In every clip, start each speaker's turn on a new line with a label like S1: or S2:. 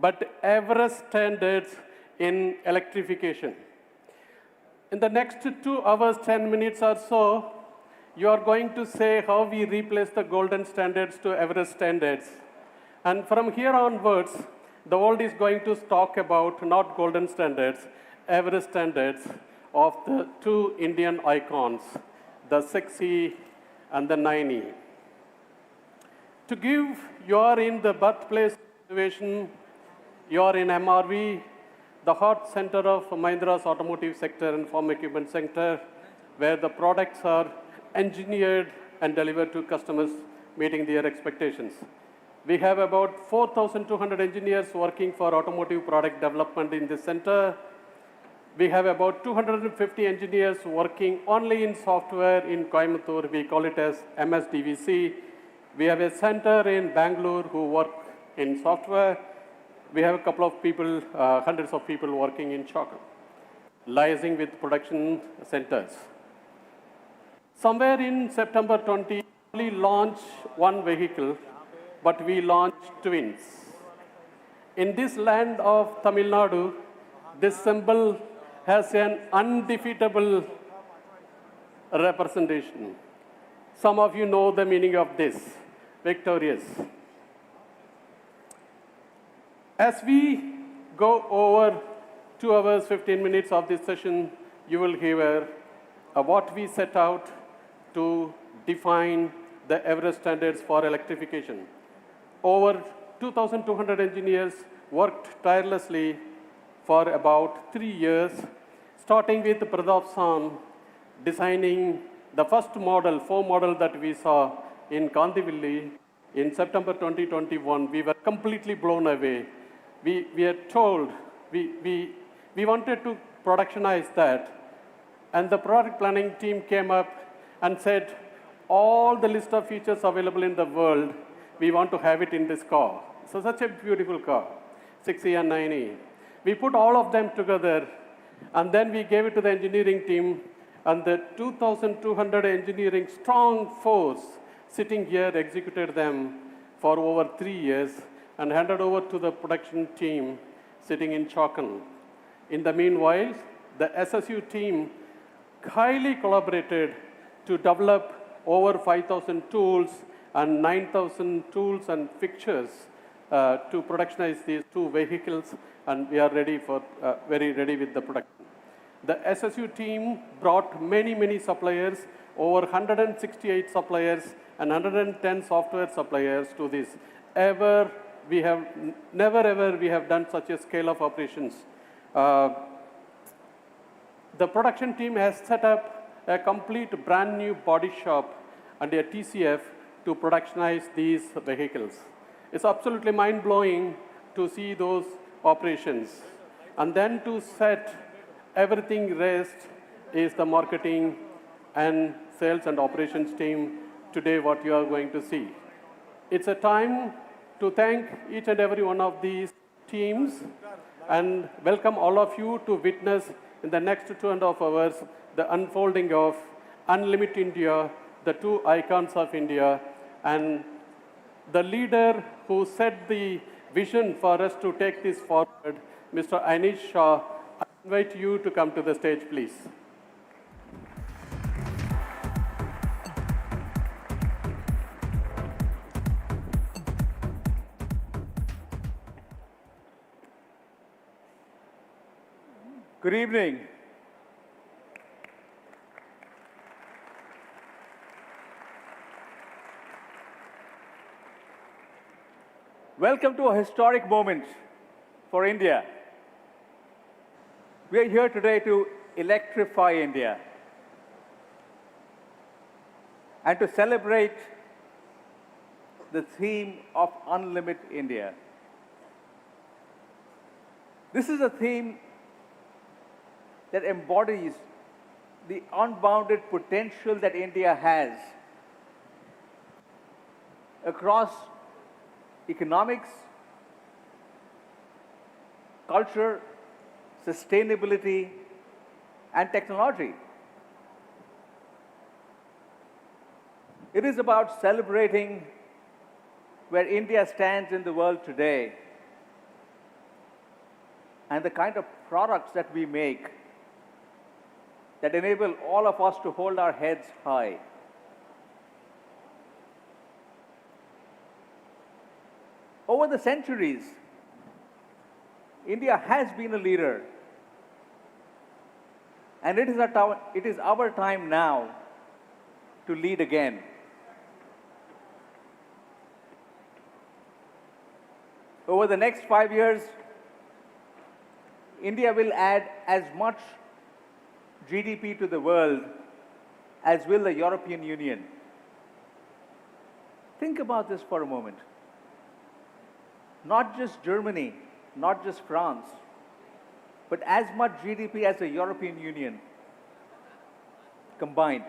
S1: but Everest standards in electrification. In the next 2 hours, 10 minutes or so, you are going to say how we replace the golden standards to Everest standards. And from here onwards, the world is going to talk about not golden standards, Everest standards of the two Indian icons, the 6E and the 9E. To give, you are in the birthplace innovation, you are in MRV, the heart center of Mahindra's automotive sector and farm equipment sector, where the products are engineered and delivered to customers, meeting their expectations. We have about 4,200 engineers working for automotive product development in this center. We have about 250 engineers working only in software in Coimbatore. We call it as MSDVC. We have a center in Bangalore who work in software. We have a couple of people, hundreds of people working in Chakan, liaising with production centers. Somewhere in September 20, we launched one vehicle, but we launched twins. In this land of Tamil Nadu, this symbol has an undefeatable representation. Some of you know the meaning of this, victorious. As we go over 2 hours, 15 minutes of this session, you will hear what we set out to define the Everest standards for electrification. Over 2,200 engineers worked tirelessly for about 3 years, starting with Pradap San, designing the first model, 4 model that we saw in Kandivalli in September 2021. We were completely blown away. We are told, we wanted to productionize that, and the product planning team came up and said, all the list of features available in the world, we want to have it in this car. So such a beautiful car, 6E and 9E. We put all of them together, and then we gave it to the engineering team, and the 2,200 engineering strong force sitting here executed them for over 3 years and handed over to the production team sitting in Chakan. In the meanwhile, the SSU team highly collaborated to develop over 5,000 tools and 9,000 tools and fixtures to productionize these 2 vehicles, and we are ready for, very ready with the production. The SSU team brought many, many suppliers, over 168 suppliers and 110 software suppliers to this. Never ever we have done such a scale of operations. The production team has set up a complete brand new body shop and a TCF to productionize these vehicles. It's absolutely mind-blowing to see those operations. And then to set everything rest is the marketing and sales and operations team today, what you are going to see. It's a time to thank each and every one of these teams and welcome all of you to witness in the next 2.5 hours the unfolding of Unlimit India, the 2 icons of India, and the leader who set the vision for us to take this forward, Mr. Anish Shah. I invite you to come to the stage, please.
S2: Good evening. Welcome to a historic moment for India. We are here today to electrify India and to celebrate the theme of Unlimit India. This is a theme that embodies the unbounded potential that India has across economics, culture, sustainability, and technology. It is about celebrating where India stands in the world today and the kind of products that we make that enable all of us to hold our heads high. Over the centuries, India has been a leader, and it is our time now to lead again. Over the next 5 years, India will add as much GDP to the world as will the European Union. Think about this for a moment. Not just Germany, not just France, but as much GDP as the European Union combined.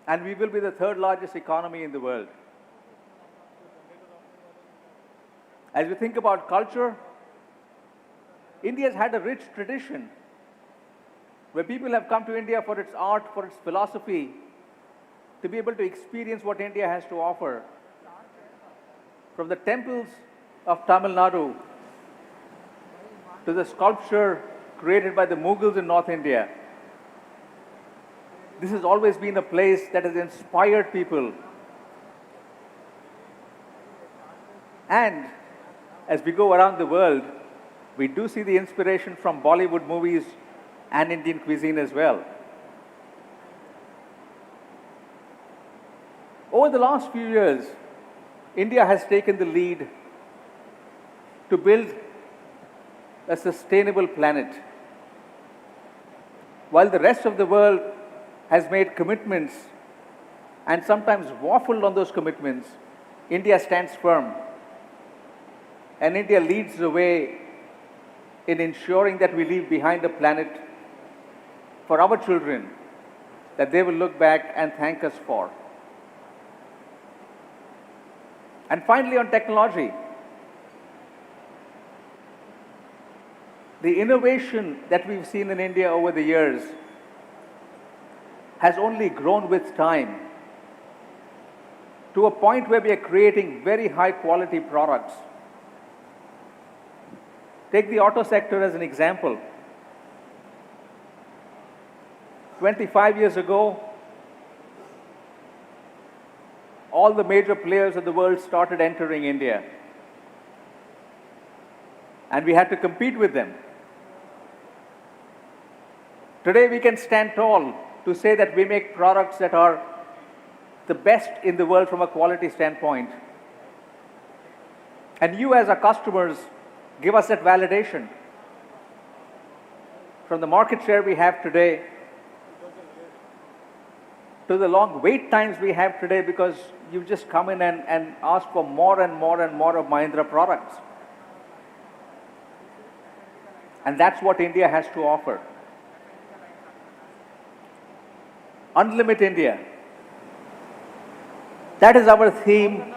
S2: And we will be the third largest economy in the world. As we think about culture, India has had a rich tradition where people have come to India for its art, for its philosophy, to be able to experience what India has to offer. From the temples of Tamil Nadu to the sculpture created by the Mughals in North India, this has always been a place that has inspired people. And as we go around the world, we do see the inspiration from Bollywood movies and Indian cuisine as well. Over the last few years, India has taken the lead to build a sustainable planet. While the rest of the world has made commitments and sometimes waffled on those commitments, India stands firm. And India leads the way in ensuring that we leave behind a planet for our children that they will look back and thank us for. And finally, on technology, the innovation that we've seen in India over the years has only grown with time to a point where we are creating very high quality products. Take the auto sector as an example. 25 years ago, all the major players of the world started entering India. And we had to compete with them. Today we can stand tall to say that we make products that are the best in the world from a quality standpoint. And you as our customers give us that validation. From the market share we have today, to the long wait times we have today because you've just come in and asked for more and more and more of Mahindra products. And that's what India has to offer. Unlimit India. That is our theme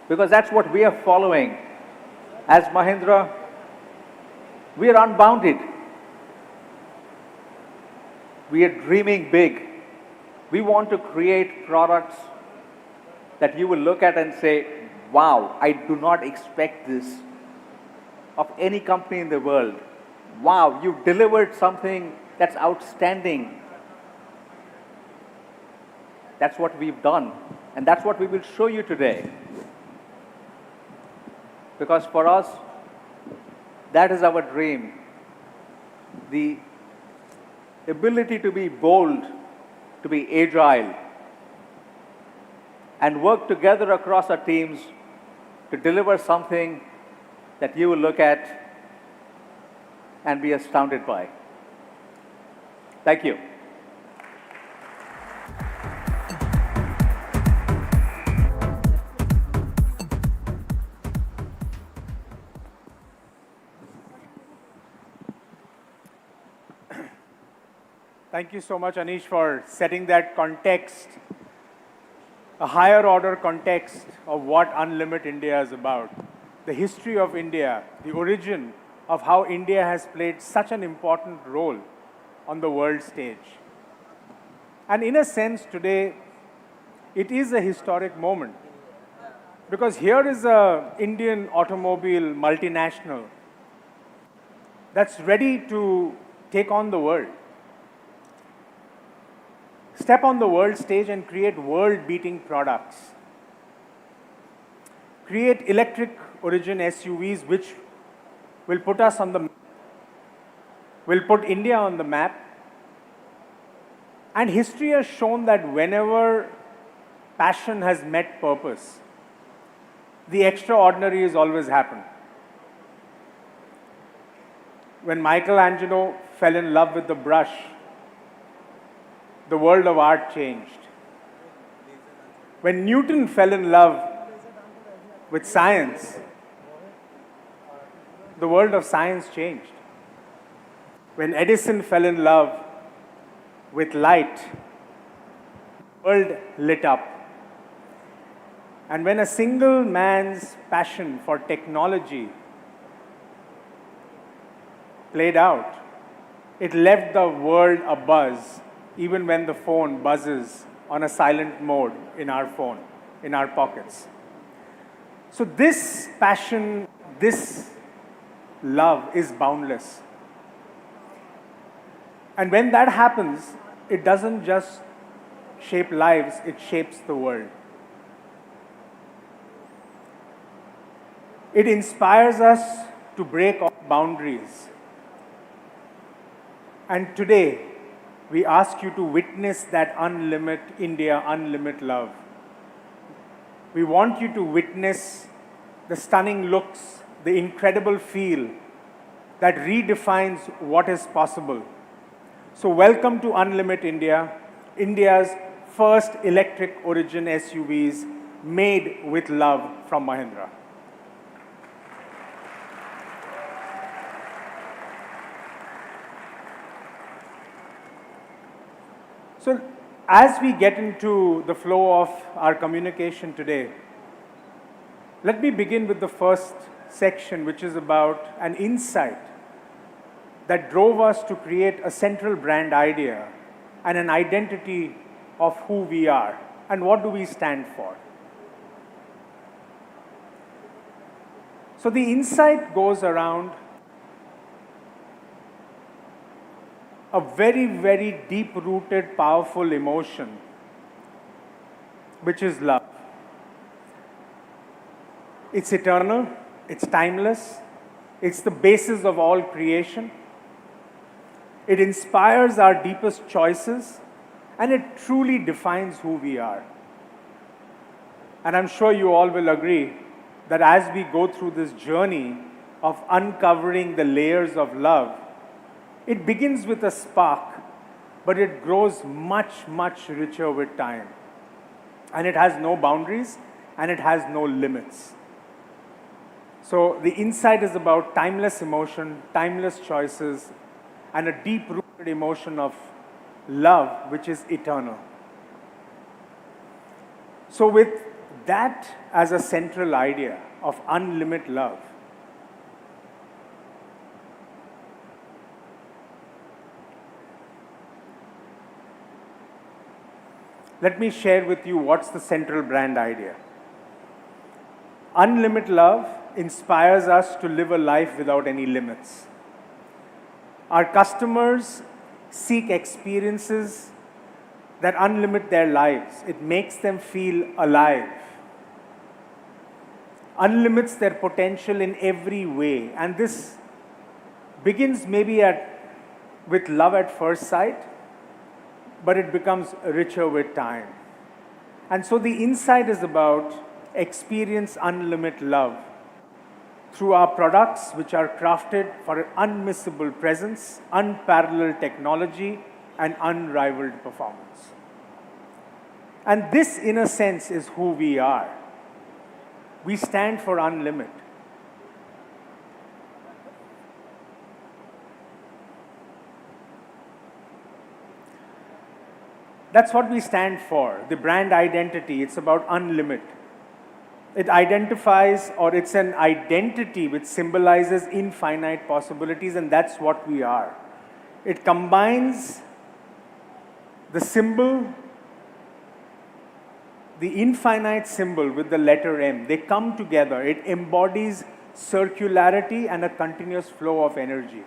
S2: because that's what we are following. As Mahindra, we are unbounded. We are dreaming big. We want to create products that you will look at and say, wow, I do not expect this of any company in the world. Wow, you've delivered something that's outstanding. That's what we've done, and that's what we will show you today. Because for us, that is our dream. The ability to be bold, to be agile, and work together across our teams to deliver something that you will look at and be astounded by. Thank you.
S3: Thank you so much, Anish, for setting that context, a higher order context of what Unlimit India is about. The history of India, the origin of how India has played such an important role on the world stage. And in a sense, today, it is a historic moment Because here is an Indian automobile multinational that's ready to take on the world. Step on the world stage and create world-beating products. Create electric origin SUVs which will put us on the, will put India on the map. And history has shown that whenever passion has met purpose, the extraordinary has always happened. When Michelangelo fell in love with the brush, the world of art changed. When Newton fell in love with science, the world of science changed. When Edison fell in love with light, the world lit up. And when a single man's passion for technology played out, it left the world abuzz, even when the phone buzzes on a silent mode in our phone, in our pockets. So this passion, this love is boundless. And when that happens, it doesn't just shape lives, it shapes the world. It inspires us to break all boundaries. And today, we ask you to witness that unlimit India, unlimit love. We want you to witness the stunning looks, the incredible feel that redefines what is possible. So welcome to Unlimit India, India's first electric origin SUVs made with love from Mahindra. So as we get into the flow of our communication today, let me begin with the first section, which is about an insight that drove us to create a central brand idea and an identity of who we are and what do we stand for. So the insight goes around a very, very deep-rooted, powerful emotion, which is love. It's eternal, it's timeless, it's the basis of all creation. It inspires our deepest choices, and it truly defines who we are. And I'm sure you all will agree that as we go through this journey of uncovering the layers of love, it begins with a spark, but it grows much, much richer with time. And it has no boundaries, and it has no limits. So the insight is about timeless emotion, timeless choices, and a deep-rooted emotion of love, which is eternal. So with that as a central idea of unlimited love, let me share with you what's the central brand idea. Unlimited love inspires us to live a life without any limits. Our customers seek experiences that unlimit their lives. It makes them feel alive. Unlimits their potential in every way. And this begins maybe with love at first sight, but it becomes richer with time. And so the insight is about experience unlimited love through our products, which are crafted for an unmissable presence, unparalleled technology, and unrivaled performance. And this, in a sense, is who we are. We stand for unlimited. That's what we stand for, the brand identity. It's about unlimited. It identifies, or it's an identity which symbolizes infinite possibilities, and that's what we are. It combines the symbol, the infinite symbol with the letter M, they come together. It embodies circularity and a continuous flow of energy.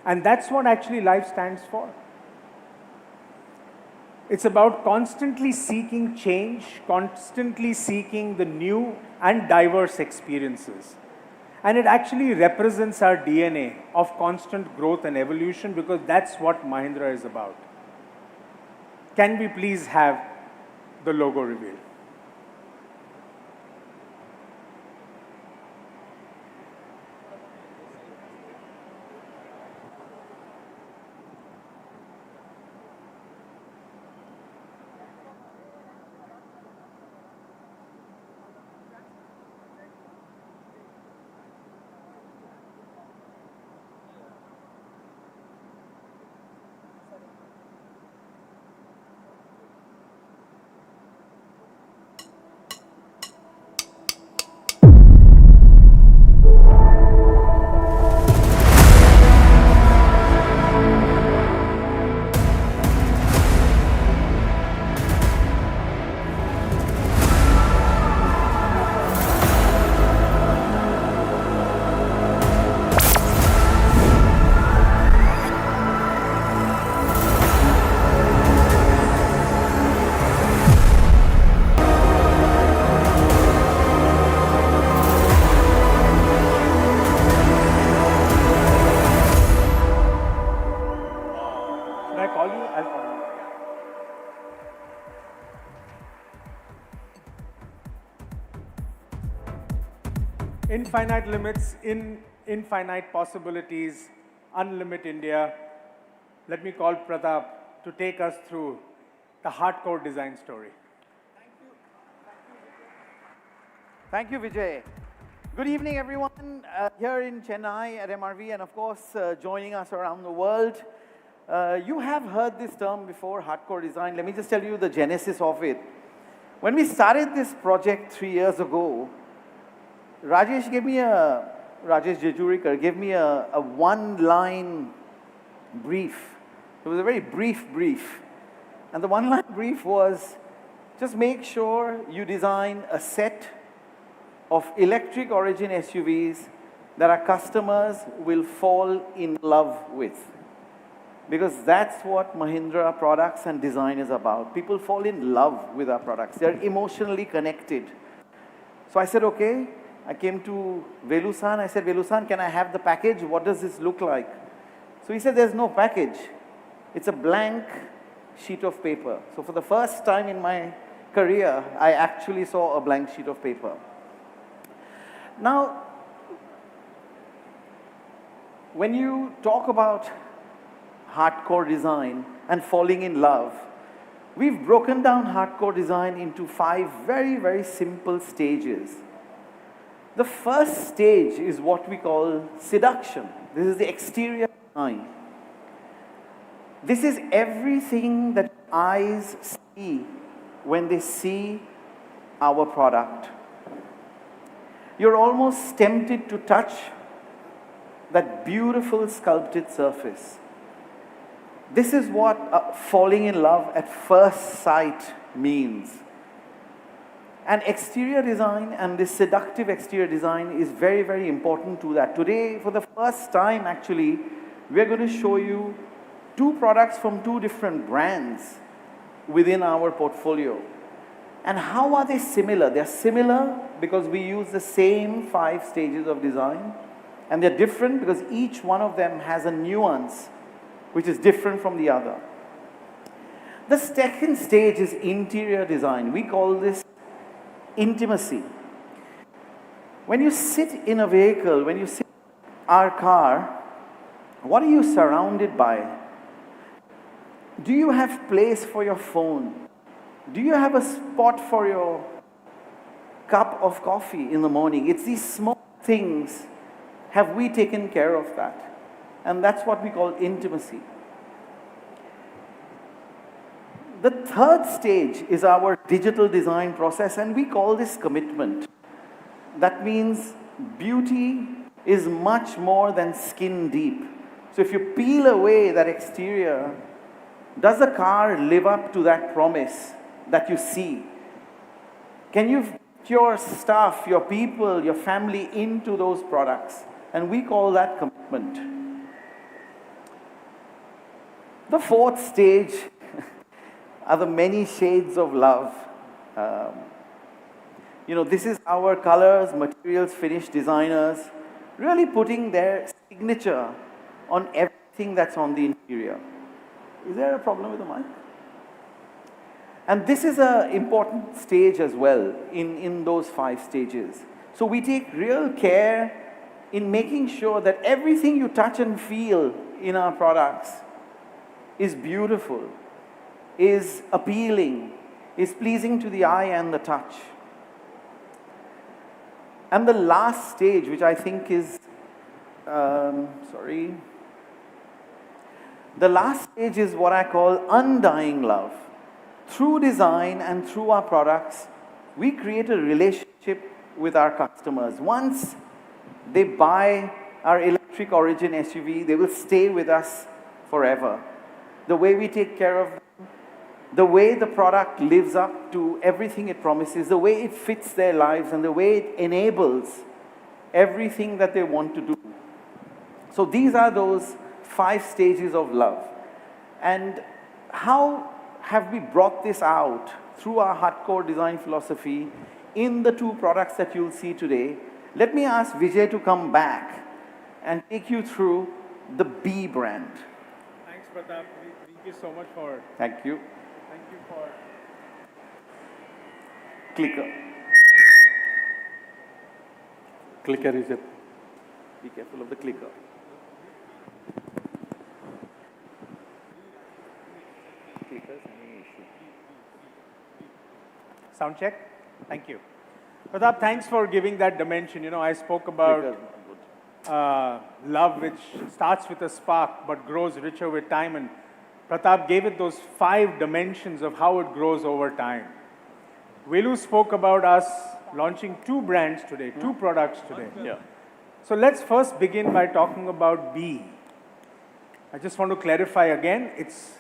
S3: And that's what actually life stands for. It's about constantly seeking change, constantly seeking the new and diverse experiences. And it actually represents our DNA of constant growth and evolution, because that's what Mahindra is about. Can we please have the logo reveal? Should I call you? I'll call you. Infinite limits, infinite possibilities, unlimit India. Let me call Pratap to take us through the hardcore design story.
S4: Thank you, Vijay. Good evening, everyone, here in Chennai at MRV, and of course, joining us around the world. You have heard this term before, hardcore design. Let me just tell you the genesis of it. When we started this project 3 years ago, Rajesh Jejurikar gave me a one-line brief. It was a very brief. And the one-line brief was, just make sure you design a set of electric origin SUVs that our customers will fall in love with. Because that's what Mahindra products and design is about. People fall in love with our products. They're emotionally connected. So I said, okay. I came to Velu-san. I said, Velu-san, can I have the package? What does this look like? So he said, there's no package. It's a blank sheet of paper. So for the first time in my career, I actually saw a blank sheet of paper. Now, when you talk about hardcore design and falling in love, we've broken down hardcore design into 5 very simple stages. The first stage is what we call seduction. This is the exterior design. This is everything that eyes see when they see our product. You're almost tempted to touch that beautiful sculpted surface. This is what falling in love at first sight means. And exterior design and this seductive exterior design is very important to that. Today, for the first time actually, we're going to show you 2 products from 2 different brands within our portfolio. And how are they similar? They're similar because we use the same 5 stages of design. And they're different because each one of them has a nuance which is different from the other. The second stage is interior design. We call this intimacy. When you sit in a vehicle, when you sit in our car, what are you surrounded by? Do you have place for your phone? Do you have a spot for your cup of coffee in the morning? It's these small things. Have we taken care of that? And that's what we call intimacy. The third stage is our digital design process, and we call this commitment. That means beauty is much more than skin deep. So if you peel away that exterior, does the car live up to that promise that you see? Can you fit your staff, your people, your family into those products? And we call that commitment. The fourth stage are the many shades of love. This is our colors, materials, finish designers really putting their signature on everything that's on the interior. Is there a problem with the mic? And this is an important stage as well in those 5 stages. So we take real care in making sure that everything you touch and feel in our products is beautiful, is appealing, is pleasing to the eye and the touch. And the last stage, which I think is, the last stage is what I call undying love. Through design and through our products, we create a relationship with our customers. Once they buy our electric origin SUV, they will stay with us forever. The way we take care of them, the way the product lives up to everything it promises, the way it fits their lives, and the way it enables everything that they want to do. So these are those 5 stages of love. And how have we brought this out through our hardcore design philosophy in the 2 products that you'll see today? Let me ask Vijay to come back and take you through the B brand.
S3: Thanks, Pratap. Thank you so much for...
S4: Thank you.
S3: Thank you for...
S4: Clicker.
S1: Clicker is a...
S4: Be careful of the clicker.
S3: Sound check? Thank you. Pratap, thanks for giving that dimension. I spoke about love, which starts with a spark but grows richer with time. And Pratap gave it those 5 dimensions of how it grows over time. Velu spoke about us launching 2 brands today, 2 products today.
S4: Yeah.
S3: So let's first begin by talking about B. I just want to clarify again, it's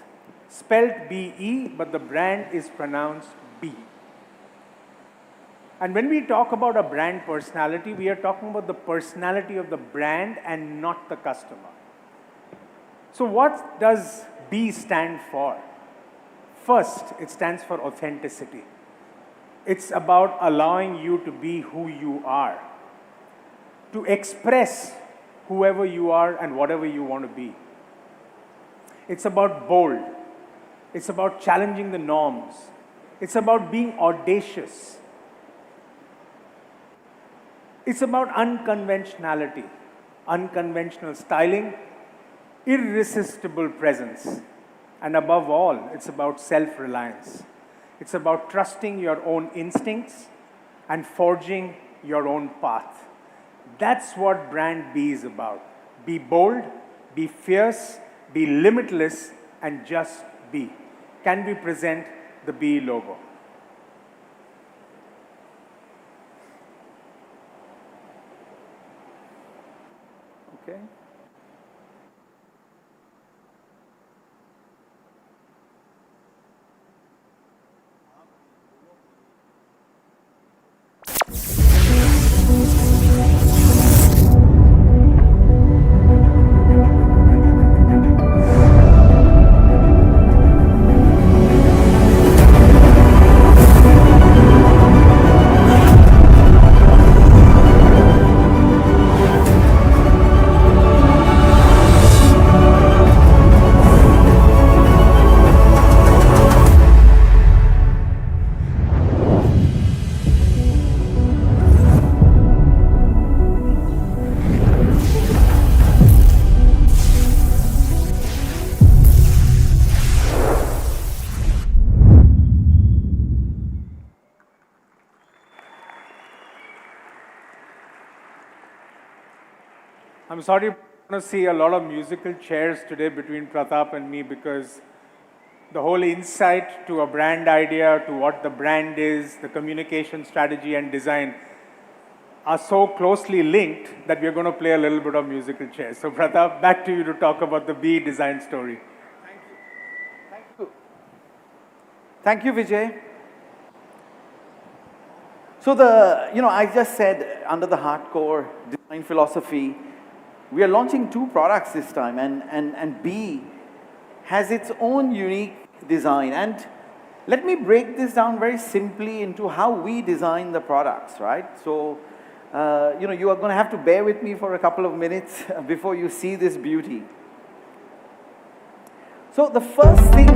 S3: spelled B-E, but the brand is pronounced B. And when we talk about a brand personality, we are talking about the personality of the brand and not the customer. So what does B stand for? First, it stands for authenticity. It's about allowing you to be who you are, to express whoever you are and whatever you want to be. It's about bold. It's about challenging the norms. It's about being audacious. It's about unconventionality, unconventional styling, irresistible presence. And above all, it's about self-reliance. It's about trusting your own instincts and forging your own path. That's what brand B is about. Be bold, be fierce, be limitless, and just be. Can we present the B logo?
S4: Okay.
S3: I'm sorry, you're going to see a lot of musical chairs today between Pratap and me because the whole insight to a brand idea, to what the brand is, the communication strategy and design are so closely linked that we're going to play a little bit of musical chairs. So Pratap, back to you to talk about the B design story.
S4: Thank you, Vijay. So I just said under the hardcore design philosophy, we are launching 2 products this time, and B has its own unique design. And let me break this down very simply into how we design the products, right? So, you are going to have to bear with me for a couple of minutes before you see this beauty. So the first thing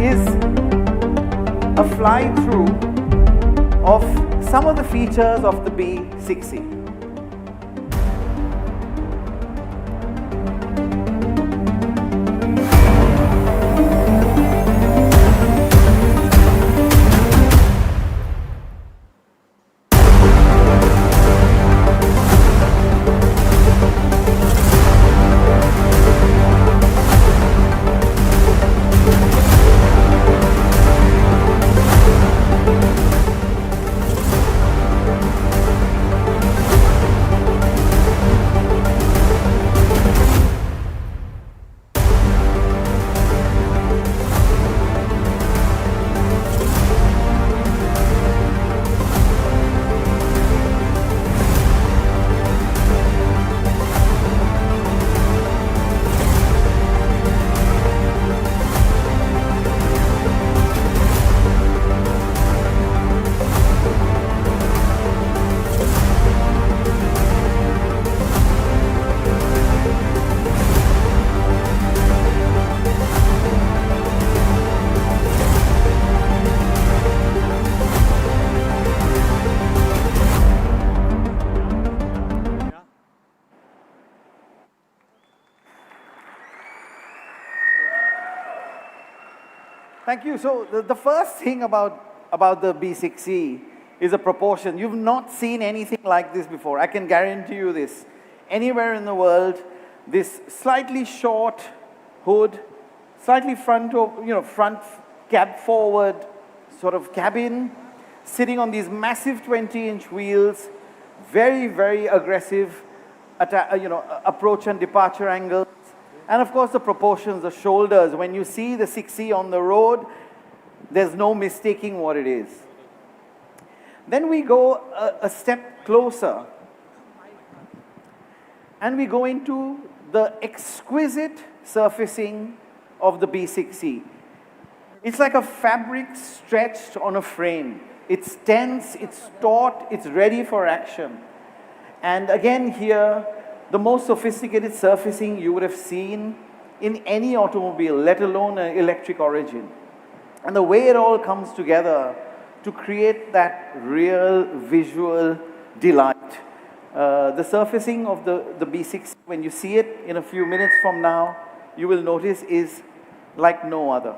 S4: is a fly-through of some of the features of the B60. Thank you. So the first thing about the B60 is a proportion. You've not seen anything like this before. I can guarantee you this. Anywhere in the world, this slightly short hood, slightly front cab forward sort of cabin, sitting on these massive 20-inch wheels, very, very aggressive approach and departure angles. And of course, the proportions, the shoulders. When you see the 6E on the road, there's no mistaking what it is. Then we go a step closer. And we go into the exquisite surfacing of the B60. It's like a fabric stretched on a frame. It's tense, it's taut, it's ready for action. And again here, the most sophisticated surfacing you would have seen in any automobile, let alone an electric origin. And the way it all comes together to create that real visual delight. The surfacing of the B60, when you see it in a few minutes from now, you will notice is like no other.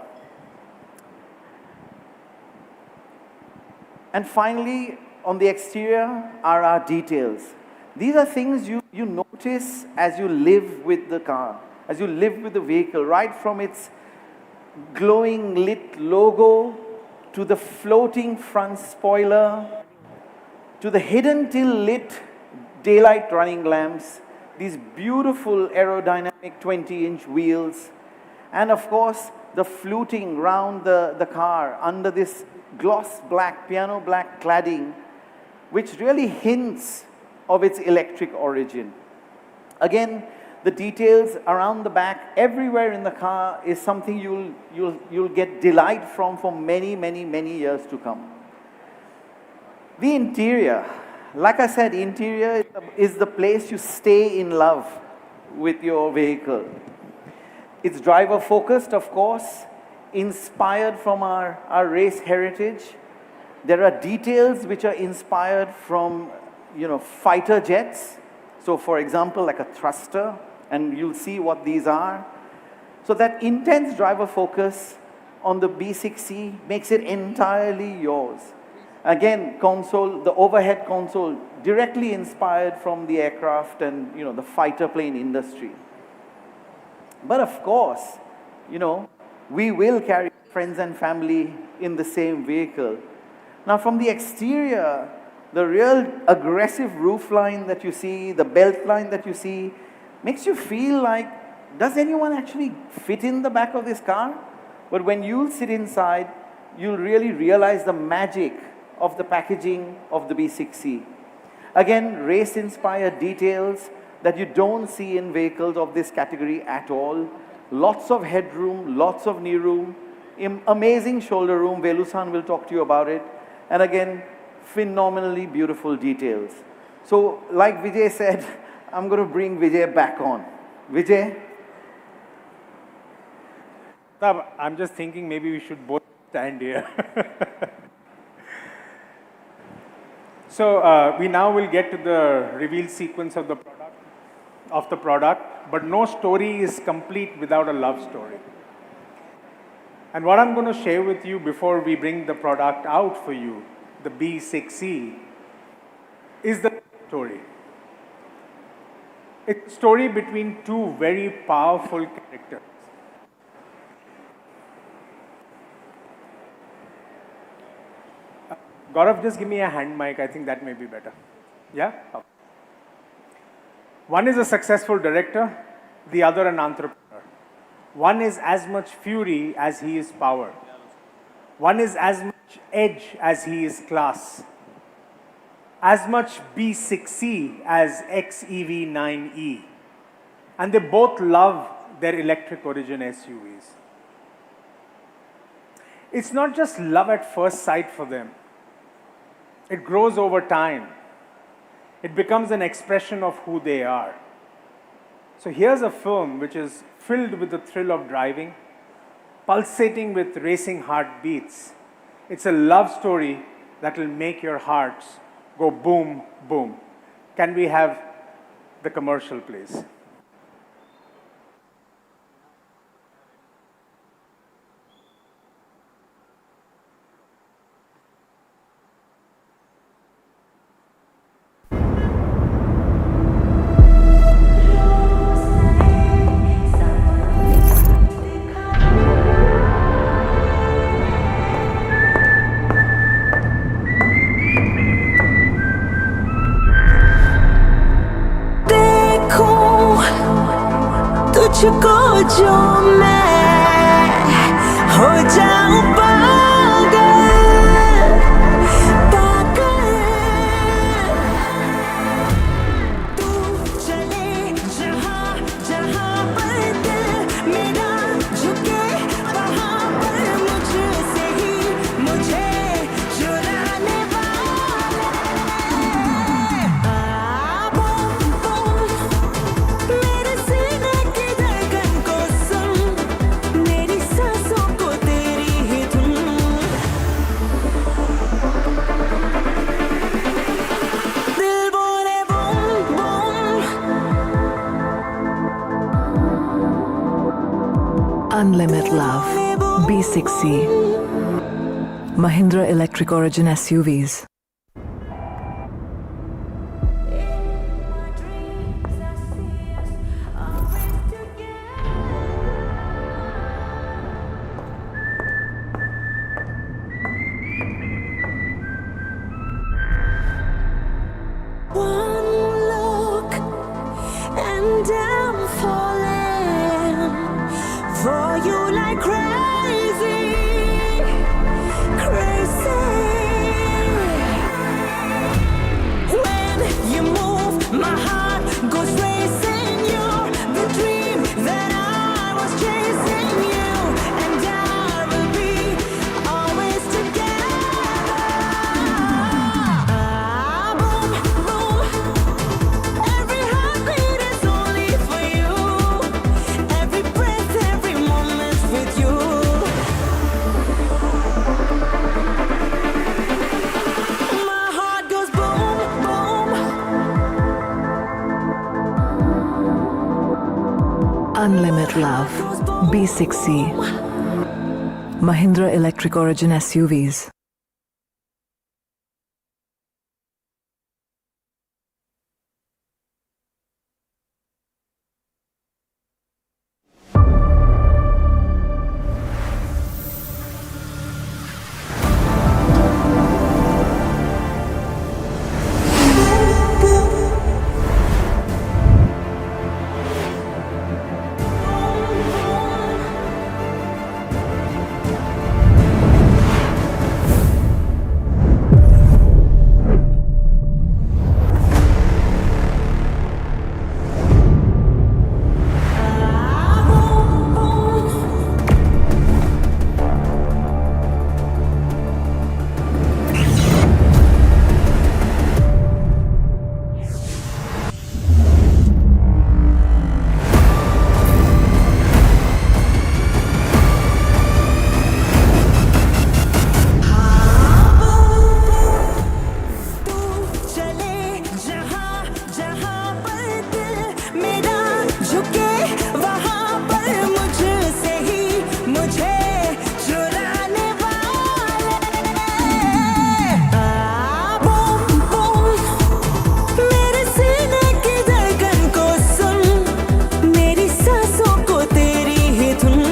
S4: And finally, on the exterior are our details. These are things you notice as you live with the car, as you live with the vehicle, right from its glowing lit logo, to the floating front spoiler, to the hidden till lit daylight running lamps, these beautiful aerodynamic 20-inch wheels, and of course the fluting round the car under this gloss black, piano black cladding, which really hints of its electric origin. Again, the details around the back, everywhere in the car, is something you'll get delight from for many, many, many years to come. The interior, like I said, interior is the place you stay in love with your vehicle. It's driver focused, of course, inspired from our race heritage. There are details which are inspired from fighter jets. So for example, like a thruster, and you'll see what these are. So that intense driver focus on the B60 makes it entirely yours. Again, console, the overhead console, directly inspired from the aircraft and the fighter plane industry. But of course, we will carry friends and family in the same vehicle. Now from the exterior, the real aggressive roofline that you see, the belt line that you see, makes you feel like, does anyone actually fit in the back of this car? But when you sit inside, you'll really realize the magic of the packaging of the B6C. Again, race-inspired details that you don't see in vehicles of this category at all. Lots of headroom, lots of knee room, amazing shoulder room. Velu-san will talk to you about it. And again, phenomenally beautiful details. So, like Vijay said, I'm going to bring Vijay back on. Vijay?
S3: I'm just thinking maybe we should both stand here. So we now will get to the reveal sequence of the product, but no story is complete without a love story. And what I'm going to share with you before we bring the product out for you, the B6C, is the story. It's a story between two very powerful characters. Gaurav, just give me a hand mic. I think that may be better. Yeah? Okay. One is a successful director, the other an entrepreneur. One is as much fury as he is power. One is as much edge as he is class. As much B6C as XEV 9E. And they both love their electric origin SUVs. It's not just love at first sight for them. It grows over time. It becomes an expression of who they are. So here's a film which is filled with the thrill of driving, pulsating with racing heartbeats. It's a love story that will make your hearts go boom, boom. Can we have the commercial, please?
S5: तुझको जो मैं हो जाऊं पागल पागल तू चले जहां जहां पर दिल मेरा झुके वहां पर मुझसे ही मुझे चुराने वाले बूम बूम मेरे सीने की धड़कन को सुन मेरी सांसों को तेरी ही धुन दिल बोले boom boom
S6: Unlimit Love, B6C, Mahindra Electric Origin SUVs.
S5: One look and I'm falling for you like crazy, crazy. When you move, my heart goes racing. You're the dream that I was chasing. You and I will be always together. Boom, boom. Every heartbeat is only for you. Every breath, every moment with you. My heart goes boom, boom.
S6: Unlimit Love, B6C, Mahindra Electric Origin SUVs.
S5: झुके वहाँ पर मुझसे ही मुझे चुराने वाले boom boom मेरे सीने की धड़कन को सुन मेरी सांसों को तेरी ही धुन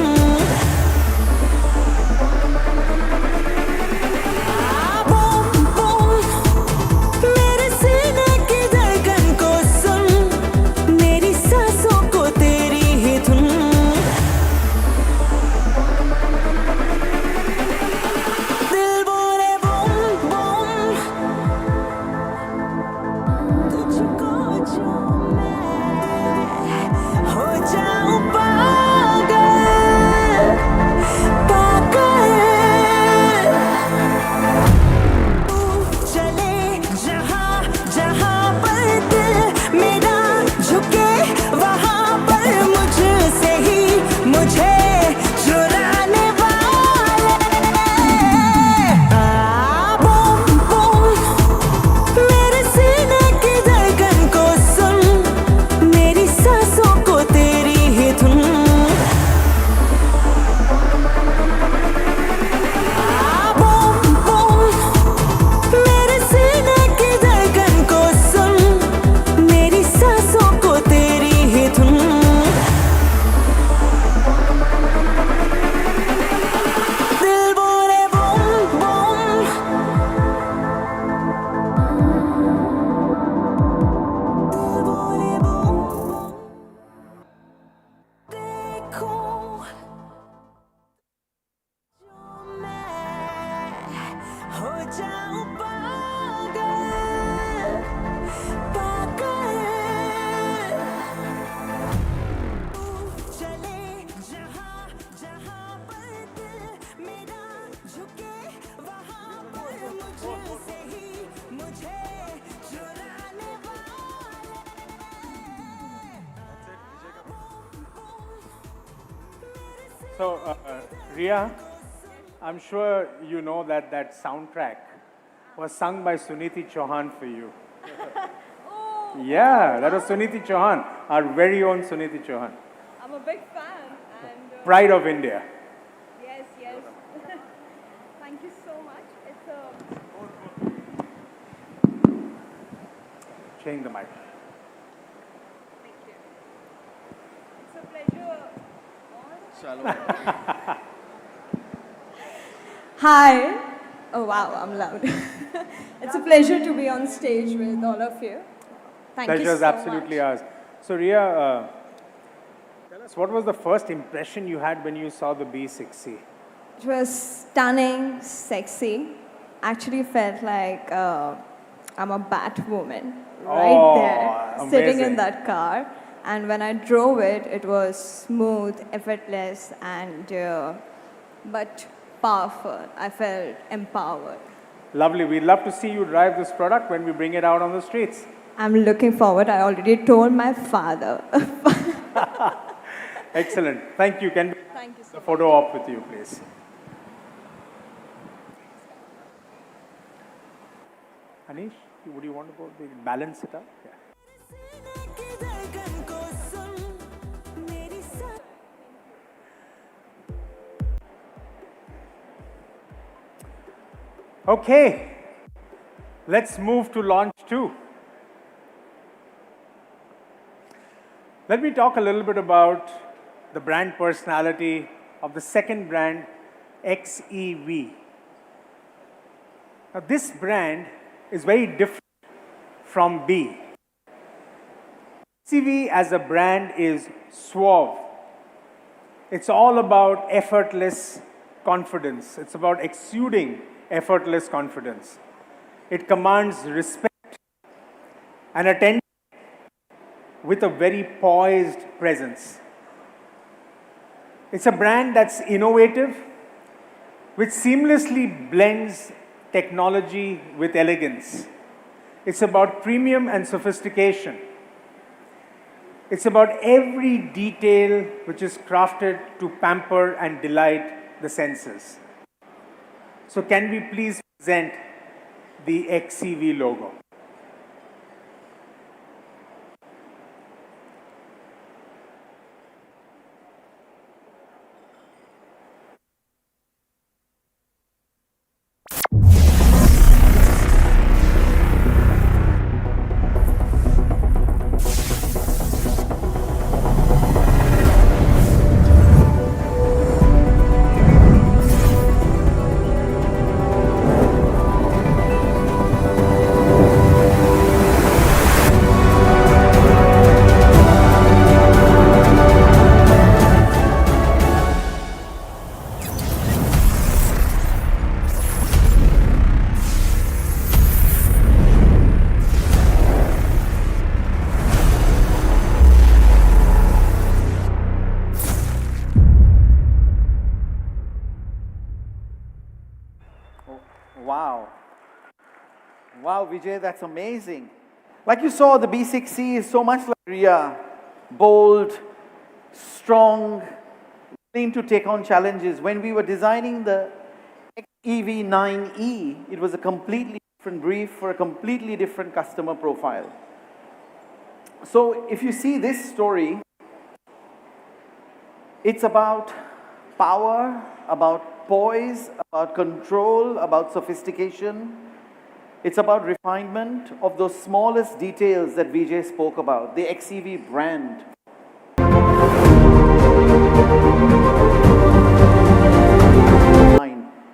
S5: बूम बूम मेरे सीने की धड़कन को सुन मेरी सांसों को तेरी ही धुन दिल बोले बूम बूम तुझको जो मैं हो जाऊं पागल पागल तू चले जहाँ जहाँ पर दिल मेरा झुके वहाँ पर मुझसे ही मुझे चुराने वाले बूम बूम मेरे सीने की धड़कन को सुन मेरी सांसों को तेरी ही धुन बूम बूम मेरे सीने की धड़कन को सुन मेरी सांसों को तेरी ही धुन दिल बोले बूम बूम दिल बोले बूम बूम देखूं जो मैं हो जाऊं पागल पागल तू चले जहाँ जहाँ पर दिल मेरा झुके वहाँ पर मुझसे ही मुझे चुराने
S3: So, Ria, I'm sure you know that that soundtrack was sung by Suniti Chauhan for you. Yeah, that was Suniti Chauhan, our very own Suniti Chauhan.
S7: I'm a big fan and
S3: Pride of India.
S7: yes, yes. Thank you so much. It's a
S3: Change the mic.
S7: thank you. It's a pleasure. Hi. Oh wow, I'm loud. It's a pleasure to be on stage with all of you. Thank
S3: Pleasure
S7: you
S3: is
S7: so
S3: absolutely
S7: much.
S3: ours. So, Ria, tell us, what was the first impression you had when you saw the B6C?
S7: It was stunning, sexy. Actually felt like I'm a Batwoman right
S3: Oh,
S7: there, sitting
S3: amazing.
S7: in that car. And when I drove it, it was smooth, effortless, and but powerful. I felt empowered.
S3: Lovely. We'd love to see you drive this product when we bring it out on the streets.
S7: I'm looking forward. I already told my father.
S3: Excellent. Thank you. Can we
S7: Thank you so
S3: the photo op with you, please? Anish, would you want to go balance it out? Yeah. Okay, let's move to launch 2. Let me talk a little bit about the brand personality of the second brand, XEV. Now, this brand is very different from B. XEV as a brand is suave. It's all about effortless confidence. It's about exuding effortless confidence. It commands respect and attention with a very poised presence. It's a brand that's innovative, which seamlessly blends technology with elegance. It's about premium and sophistication. It's about every detail which is crafted to pamper and delight the senses. So can we please present the XEV logo?
S4: Wow, Vijay, that's amazing. Like you saw, the B6C is so much like Ria, bold, strong, willing to take on challenges. When we were designing the XEV 9E, it was a completely different brief for a completely different customer profile. So if you see this story, it's about power, about poise, about control, about sophistication. It's about refinement of those smallest details that Vijay spoke about, the XEV brand.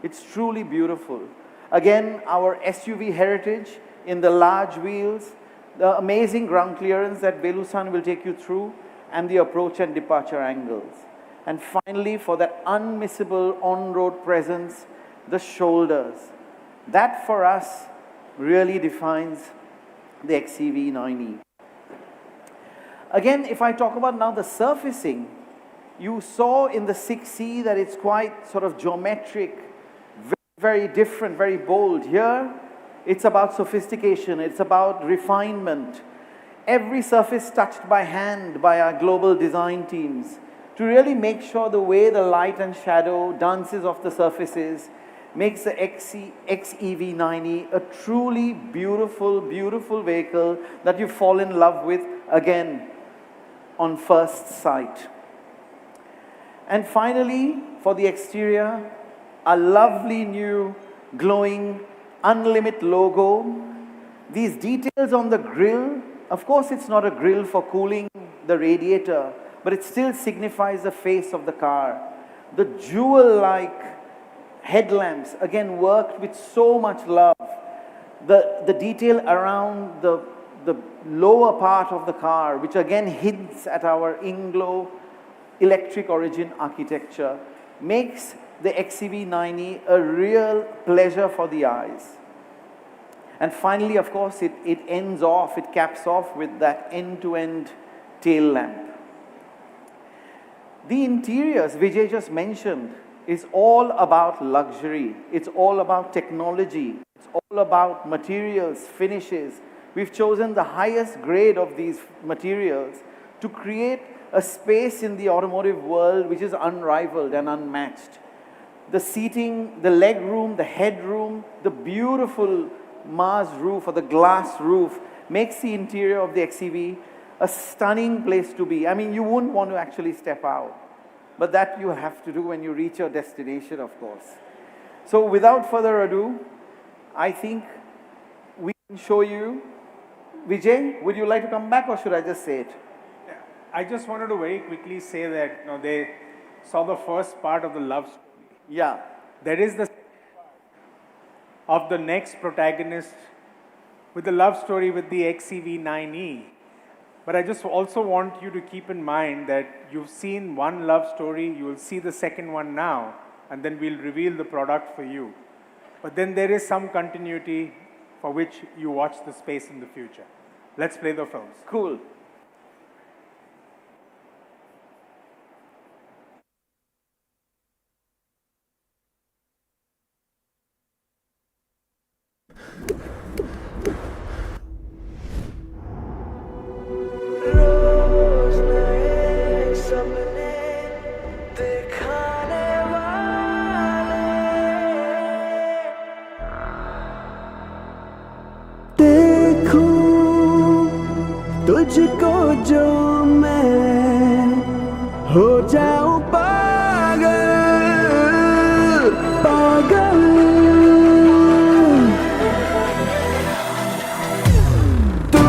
S4: It's truly beautiful. Again, our SUV heritage in the large wheels, the amazing ground clearance that Velu-san will take you through, and the approach and departure angles. And finally, for that unmissable on-road presence, the shoulders. That for us really defines the XEV 9E. Again, if I talk about now the surfacing, you saw in the 6C that it's quite sort of geometric, very different, very bold. Here, it's about sophistication, it's about refinement. Every surface touched by hand by our global design teams to really make sure the way the light and shadow dances off the surfaces makes the XEV 9E a truly beautiful, beautiful vehicle that you fall in love with again on first sight. And finally, for the exterior, a lovely new glowing Unlimit logo. These details on the grille, of course it's not a grille for cooling the radiator, but it still signifies the face of the car. The jewel-like headlamps, again worked with so much love. The detail around the lower part of the car, which again hints at our INGLO electric origin architecture, makes the XEV 9E a real pleasure for the eyes. And finally, of course, it ends off, it caps off with that end-to-end tail lamp. The interiors Vijay just mentioned is all about luxury. It's all about technology. It's all about materials, finishes. We've chosen the highest grade of these materials to create a space in the automotive world which is unrivaled and unmatched. The seating, the leg room, the headroom, the beautiful Mars roof or the glass roof makes the interior of the XEV a stunning place to be. I mean, you wouldn't want to actually step out, but that you have to do when you reach your destination, of course. So without further ado, I think we can show you. Vijay, would you like to come back or should I just say it?
S3: Yeah, I just wanted to very quickly say that they saw the first part of the love story.
S4: Yeah.
S3: There is the of the next protagonist with the love story with the XEV 9E. But I just also want you to keep in mind that you've seen one love story, you will see the second one now, and then we'll reveal the product for you. But then there is some continuity for which you watch the space in the future. Let's play the films.
S4: Cool.
S5: रोज नए सपने दिखाने वाले देखूं तुझको जो मैं हो जाऊं पागल पागल तू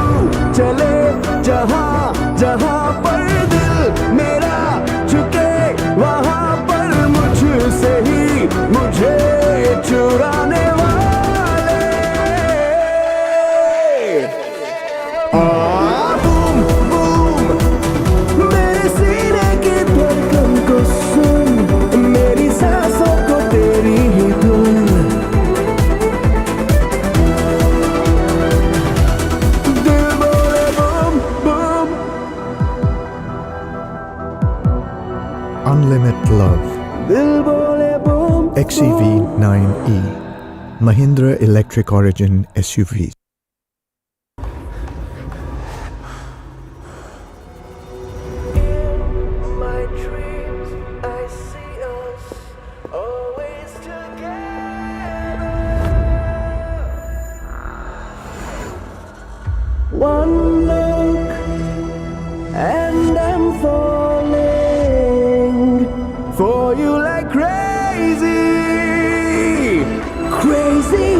S5: चले जहां जहां पर दिल मेरा झुके वहां पर मुझसे ही मुझे चुराने वाले बूम बूम मेरे सीने की धड़कन को सुन मेरी सांसों को तेरी ही धुन दिल बोले बूम बूम
S8: Unlimit Love
S5: दिल बोले boom
S8: XEV 9E Mahindra Electric Origin SUVs.
S5: My dreams, I see us always together. One look, and I'm falling for you like crazy, crazy.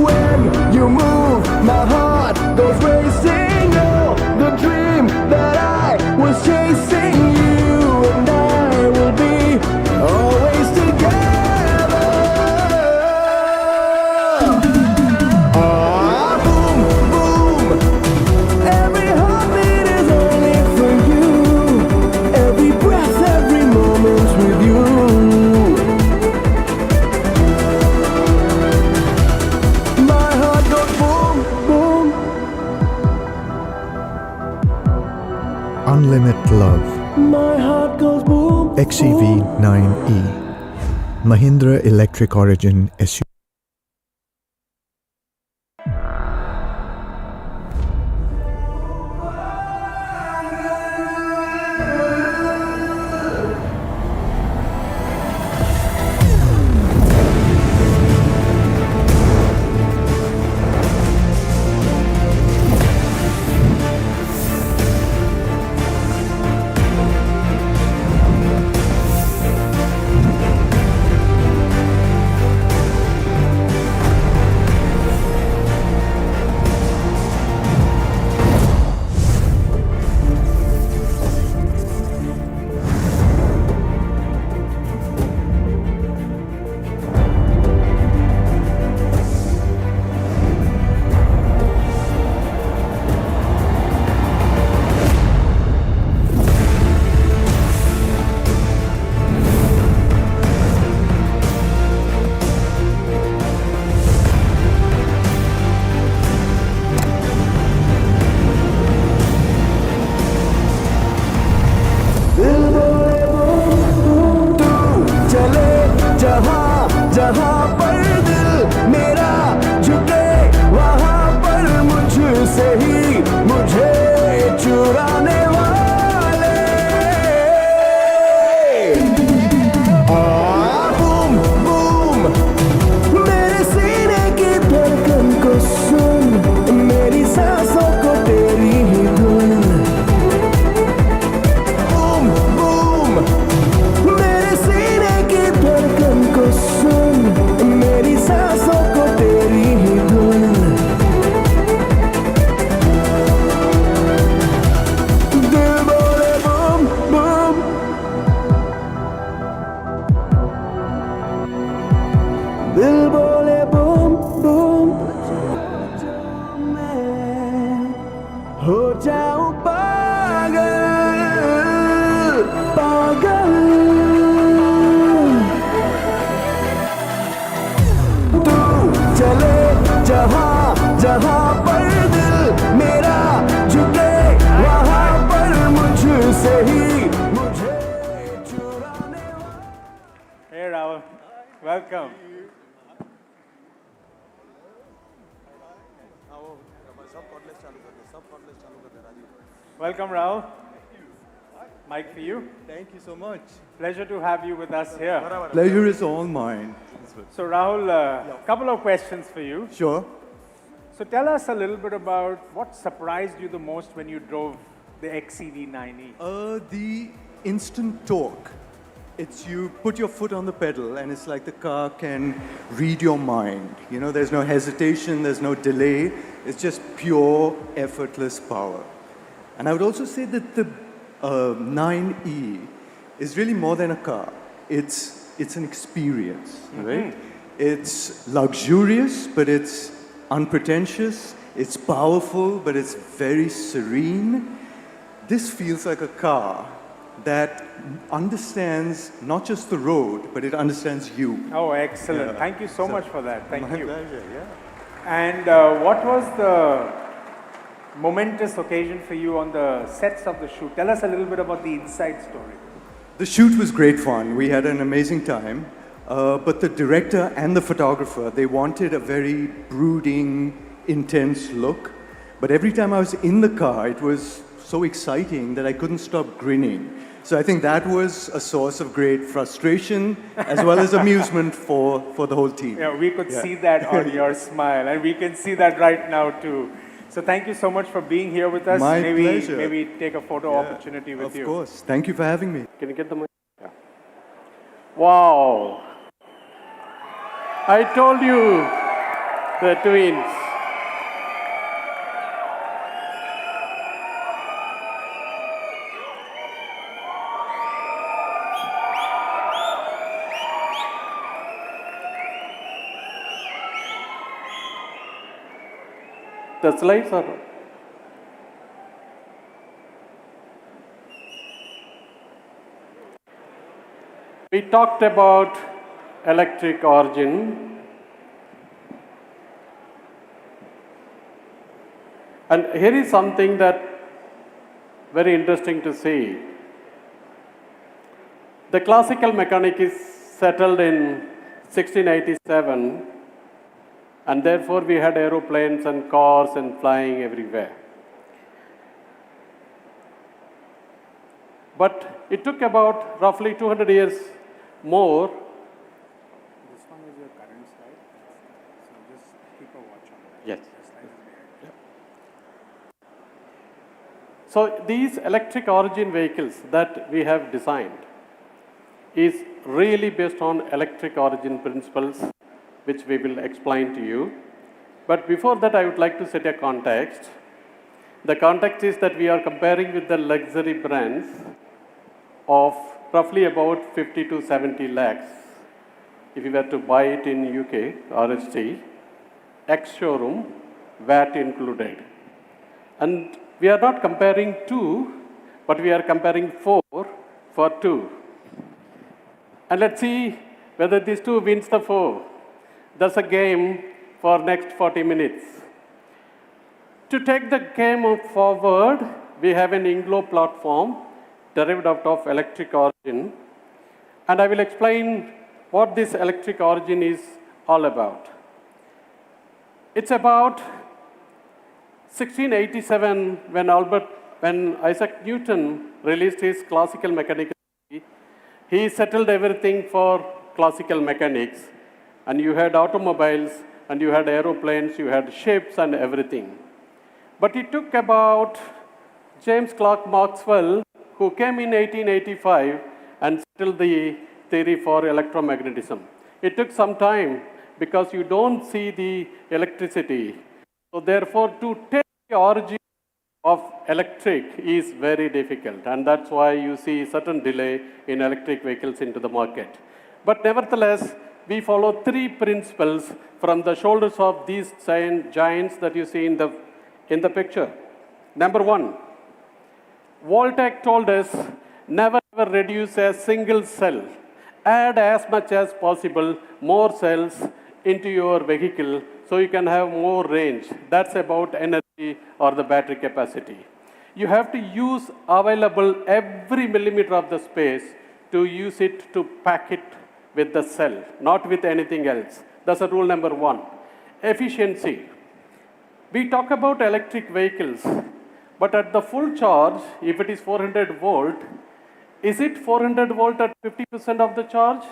S5: When you move, my heart goes racing. Oh, the dream that I was chasing, you and I will be always together. Ah, boom, boom. Every heartbeat is only for you. Every breath, every moment with you. My heart goes boom, boom.
S8: Unlimit Love.
S5: My heart goes boom.
S8: XEV 9e. Mahindra Electric Origin SUV.
S5: चले जहाँ जहाँ पर दिल मेरा झुके वहाँ पर मुझसे ही मुझे चुराने वाले बूम बूम मेरे सीने की धड़कन को सुन मेरी सांसों को तेरी ही धुन बूम बूम मेरे सीने की धड़कन को सुन मेरी सांसों को तेरी ही धुन दिल बोले बूम बूम दिल बोले बूम बूम मैं हो जाऊं पागल पागल तू चले जहाँ जहाँ पर दिल मेरा झुके वहाँ पर मुझसे ही मुझे चुराने
S3: Hey Rahul, welcome. Welcome Rahul. Mic for you.
S9: Thank you so much.
S3: Pleasure to have you with us here.
S9: Pleasure is all mine.
S3: So Rahul, a couple of questions for you.
S9: Sure.
S3: So tell us a little bit about what surprised you the most when you drove the XEV 9e.
S9: The instant torque. It's you put your foot on the pedal and it's like the car can read your mind. You know, there's no hesitation, there's no delay. It's just pure, effortless power. And I would also say that the 9e is really more than a car. It's an experience, right? It's luxurious, but it's unpretentious. It's powerful, but it's very serene. This feels like a car that understands not just the road, but it understands you.
S3: Oh, excellent.
S9: Yeah.
S3: Thank you so much for that. Thank
S9: My
S3: you.
S9: pleasure, yeah.
S3: And what was the momentous occasion for you on the sets of the shoot? Tell us a little bit about the inside story.
S9: The shoot was great fun. We had an amazing time. But the director and the photographer, they wanted a very brooding, intense look. But every time I was in the car, it was so exciting that I couldn't stop grinning. So I think that was a source of great frustration as well as amusement for the whole team.
S3: Yeah, we could see that on your smile, and we can see that right now too. So thank you so much for being here with us.
S9: My pleasure.
S3: Maybe take a photo opportunity with you.
S9: Of course. Thank you for having me.
S1: Can you get the mic? Yeah. Wow. I told you, the twins. The slides are. We talked about electric origin. And here is something that very interesting to see. The classical mechanic is settled in 1687, and therefore we had aeroplanes and cars and flying everywhere. But it took about roughly 200 years more.
S3: This one is your current slide, so just keep a watch on that.
S1: Yes.
S3: The slide is there.
S1: So these electric origin vehicles that we have designed is really based on electric origin principles, which we will explain to you. But before that, I would like to set a context. The context is that we are comparing with the luxury brands of roughly about 50 to 70 lakhs. If you were to buy it in UK, RST, ex-showroom, VAT included. And we are not comparing two, but we are comparing four for two. And let's see whether these two wins the four. That's a game for next 40 minutes. To take the game forward, we have an INGLO platform derived out of electric origin. And I will explain what this electric origin is all about. It's about 1687 when Isaac Newton released his classical mechanics. He settled everything for classical mechanics. And you had automobiles, and you had aeroplanes, you had ships and everything. But it took about James Clerk Maxwell, who came in 1885 and settled the theory for electromagnetism. It took some time because you don't see the electricity. So therefore, to take the origin of electric is very difficult, and that's why you see certain delay in electric vehicles into the market. But nevertheless, we follow three principles from the shoulders of these giants that you see in the picture. Number one, Voltaire told us, never ever reduce a single cell. Add as much as possible more cells into your vehicle so you can have more range. That's about energy or the battery capacity. You have to use available every millimeter of the space to use it to pack it with the cell, not with anything else. That's a rule number one. Efficiency. We talk about electric vehicles, but at the full charge, if it is 400 volt, is it 400 volt at 50% of the charge?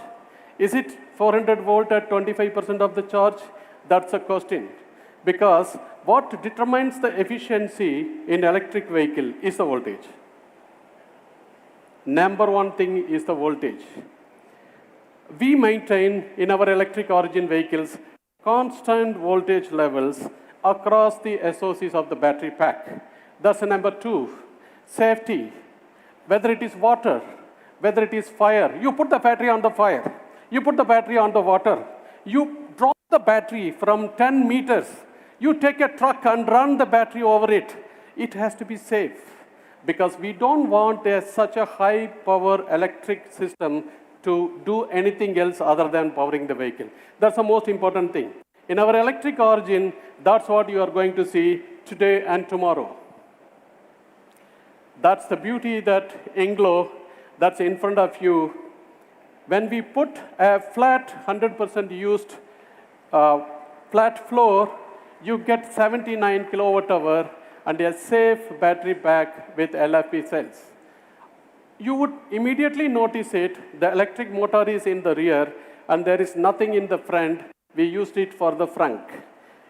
S1: Is it 400 volt at 25% of the charge? That's a question. Because what determines the efficiency in electric vehicle is the voltage. Number one thing is the voltage. We maintain in our electric origin vehicles constant voltage levels across the SOCs of the battery pack. That's number two. Safety. Whether it is water, whether it is fire, you put the battery on the fire, you put the battery on the water, you drop the battery from 10 meters, you take a truck and run the battery over it. It has to be safe because we don't want such a high power electric system to do anything else other than powering the vehicle. That's the most important thing. In our electric origin, that's what you are going to see today and tomorrow. That's the beauty that INGLO that's in front of you. When we put a flat 100% used flat floor, you get 79 kilowatt hour and a safe battery pack with LFP cells. You would immediately notice it. The electric motor is in the rear and there is nothing in the front. We used it for the frunk.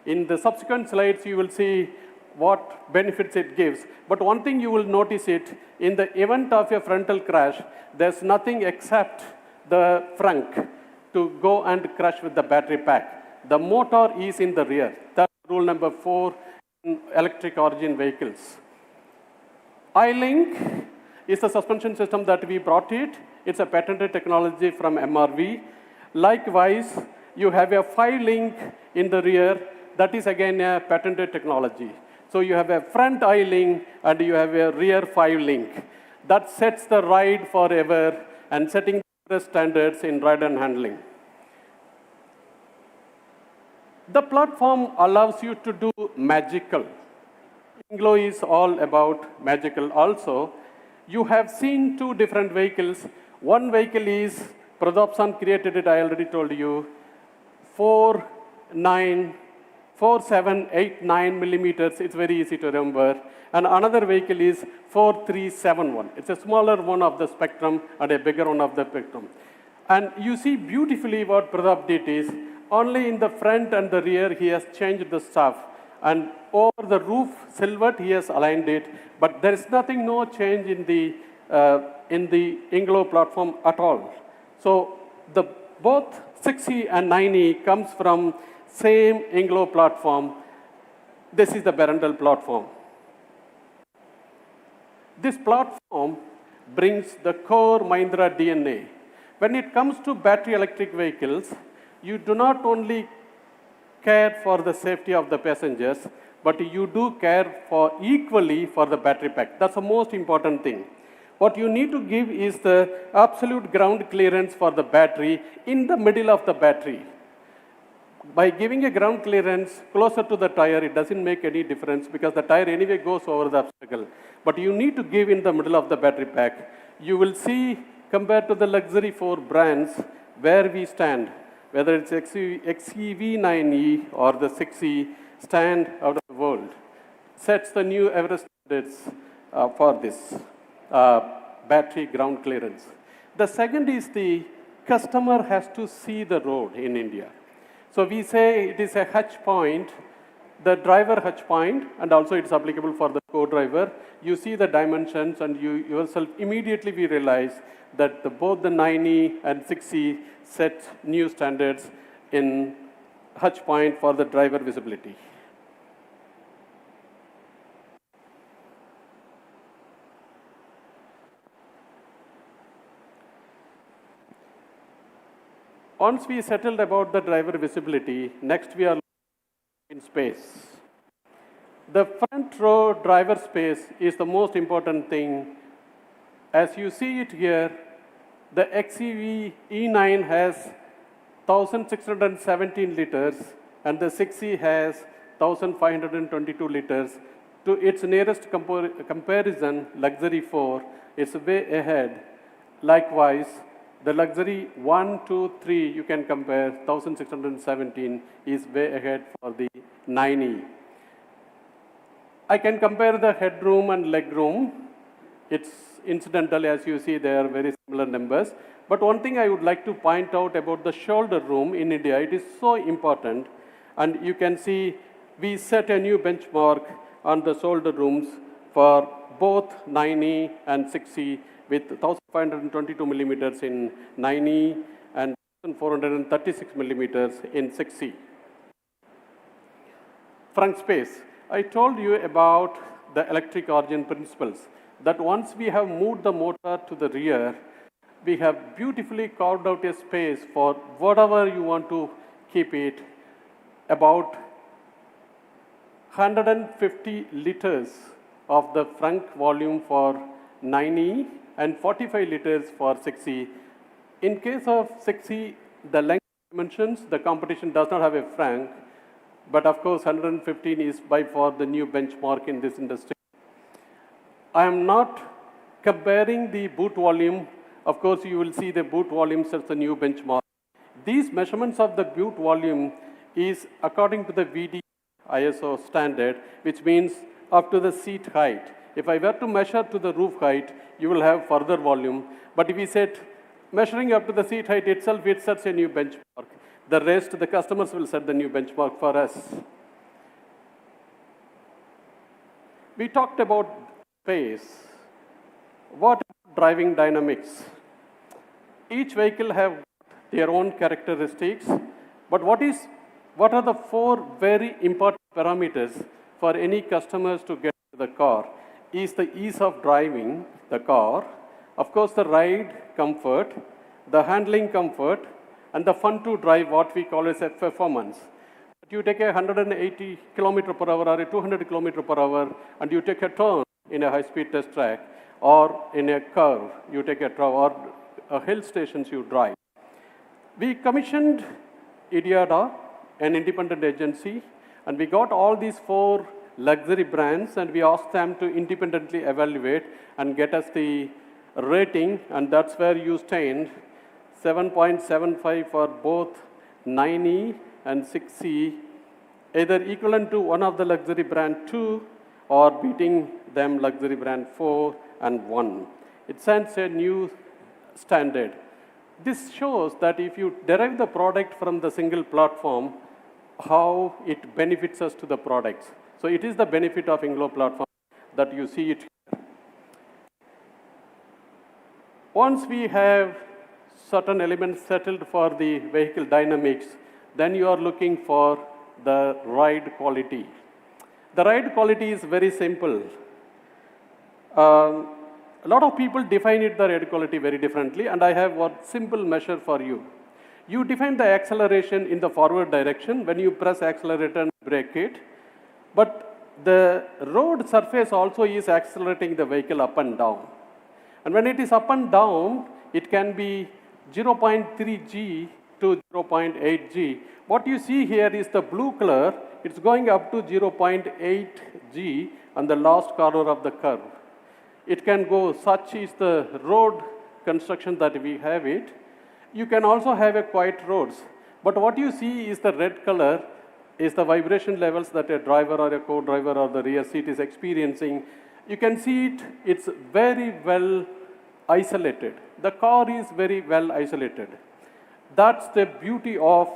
S1: In the subsequent slides, you will see what benefits it gives. But one thing you will notice it, in the event of a frontal crash, there's nothing except the frunk to go and crash with the battery pack. The motor is in the rear. That's rule number 4 in electric origin vehicles. iLink is the suspension system that we brought it. It's a patented technology from MRV. Likewise, you have a 5-link in the rear. That is again a patented technology. So you have a front iLink and you have a rear 5-link. That sets the ride forever and setting the standards in ride and handling. The platform allows you to do magical. INGLO is all about magical also. You have seen 2 different vehicles. One vehicle is, Pradopsan created it, I already told you, 4789 millimeters, it's very easy to remember. And another vehicle is 4371. It's a smaller one of the spectrum and a bigger one of the spectrum. And you see beautifully what Pradap did is, only in the front and the rear he has changed the stuff. And over the roof silhouette he has aligned it. But there is nothing, no change in the INGLO platform at all. So both 6E and 9E comes from same INGLO platform. This is the Berendal platform. This platform brings the core Mahindra DNA. When it comes to battery electric vehicles, you do not only care for the safety of the passengers, but you do care for equally for the battery pack. That's the most important thing. What you need to give is the absolute ground clearance for the battery in the middle of the battery. By giving a ground clearance closer to the tire, it doesn't make any difference because the tire anyway goes over the obstacle. But you need to give in the middle of the battery pack. You will see, compared to the luxury 4 brands, where we stand, whether it's XEV 9E or the 6E, stand out of the world. Sets the new Everest standards for this battery ground clearance. The second is the customer has to see the road in India. So we say it is a hatch point, the driver hatch point, and also it's applicable for the co-driver. You see the dimensions and you yourself immediately we realize that both the 9E and 6E set new standards in hatch point for the driver visibility. Once we settled about the driver visibility, next we are in space. The front row driver space is the most important thing. As you see it here, the XEV E9 has 1,617 liters and the 6E has 1,522 liters. To its nearest comparison, luxury 4 is way ahead. Likewise, the luxury 1, 2, 3, you can compare, 1,617 is way ahead for the 9E. I can compare the headroom and legroom. It's incidental, as you see, they are very similar numbers. But one thing I would like to point out about the shoulder room in India, it is so important. And you can see we set a new benchmark on the shoulder rooms for both 9E and 6E, with 1,522 millimeters in 9E and 1,436 millimeters in 6E. Front space. I told you about the electric origin principles, that once we have moved the motor to the rear, we have beautifully carved out a space for whatever you want to keep it, about 150 liters of the frunk volume for 9E and 45 liters for 6E. In case of 6E, the length dimensions, the competition does not have a frunk, but of course 115 is by far the new benchmark in this industry. I am not comparing the boot volume. Of course, you will see the boot volume sets a new benchmark. These measurements of the boot volume is according to the VD ISO standard, which means up to the seat height. If I were to measure to the roof height, you will have further volume. But if we set measuring up to the seat height itself, it sets a new benchmark. The rest, the customers will set the new benchmark for us. We talked about space. What about driving dynamics? Each vehicle have their own characteristics, but what are the 4 very important parameters for any customers to get the car? Is the ease of driving the car, of course the ride comfort, the handling comfort, and the fun to drive, what we call as a performance. You take a 180 km per hour or a 200 km per hour and you take a turn in a high-speed test track, or in a curve, you take a turn, or hill stations you drive. We commissioned IDIADA, an independent agency, and we got all these 4 luxury brands and we asked them to independently evaluate and get us the rating, and that's where you stand. 7.75 for both 9E and 6E, either equivalent to one of the luxury brand 2 or beating them luxury brand 4 and 1. It sets a new standard. This shows that if you derive the product from the single platform, how it benefits us to the products. So it is the benefit of INGLO platform that you see it here. Once we have certain elements settled for the vehicle dynamics, then you are looking for the ride quality. The ride quality is very simple. A lot of people define the ride quality very differently, and I have one simple measure for you. You define the acceleration in the forward direction when you press accelerator and brake it, but the road surface also is accelerating the vehicle up and down. And when it is up and down, it can be 0.3 G to 0.8 G. What you see here is the blue color. It's going up to 0.8 G on the last corner of the curve. It can go, such is the road construction that we have it. You can also have a quiet roads. But what you see is the red color is the vibration levels that a driver or a co-driver or the rear seat is experiencing. You can see it, it's very well isolated. The car is very well isolated. That's the beauty of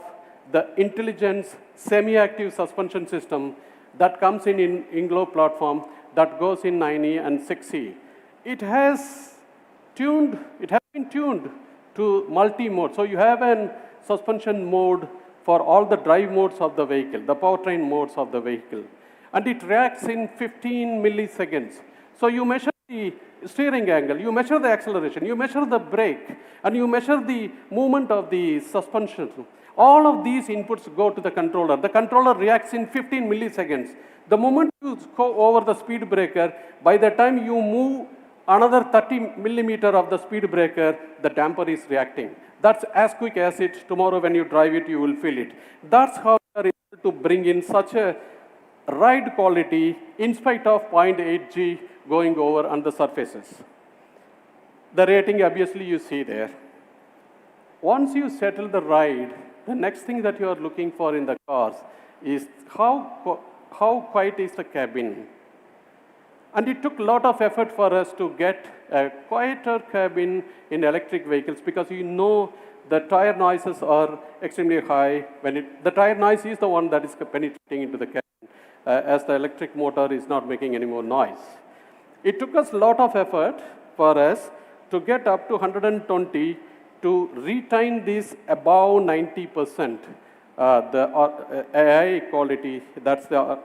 S1: the intelligence semi-active suspension system that comes in INGLO platform that goes in 9E and 6E. It has been tuned to multi-mode. So you have an suspension mode for all the drive modes of the vehicle, the powertrain modes of the vehicle. And it reacts in 15 milliseconds. So you measure the steering angle, you measure the acceleration, you measure the brake, and you measure the movement of the suspension. All of these inputs go to the controller. The controller reacts in 15 milliseconds. The moment you go over the speed breaker, by the time you move another 30 millimeter of the speed breaker, the damper is reacting. That's as quick as it. Tomorrow when you drive it, you will feel it. That's how we are able to bring in such a ride quality in spite of 0.8 G going over on the surfaces. The rating, obviously, you see there. Once you settle the ride, the next thing that you are looking for in the cars is how quiet is the cabin. And it took a lot of effort for us to get a quieter cabin in electric vehicles because you know the tire noises are extremely high. The tire noise is the one that is penetrating into the cabin as the electric motor is not making any more noise. It took us a lot of effort for us to get up to 120 to retain this above 90%. The AI quality, that's the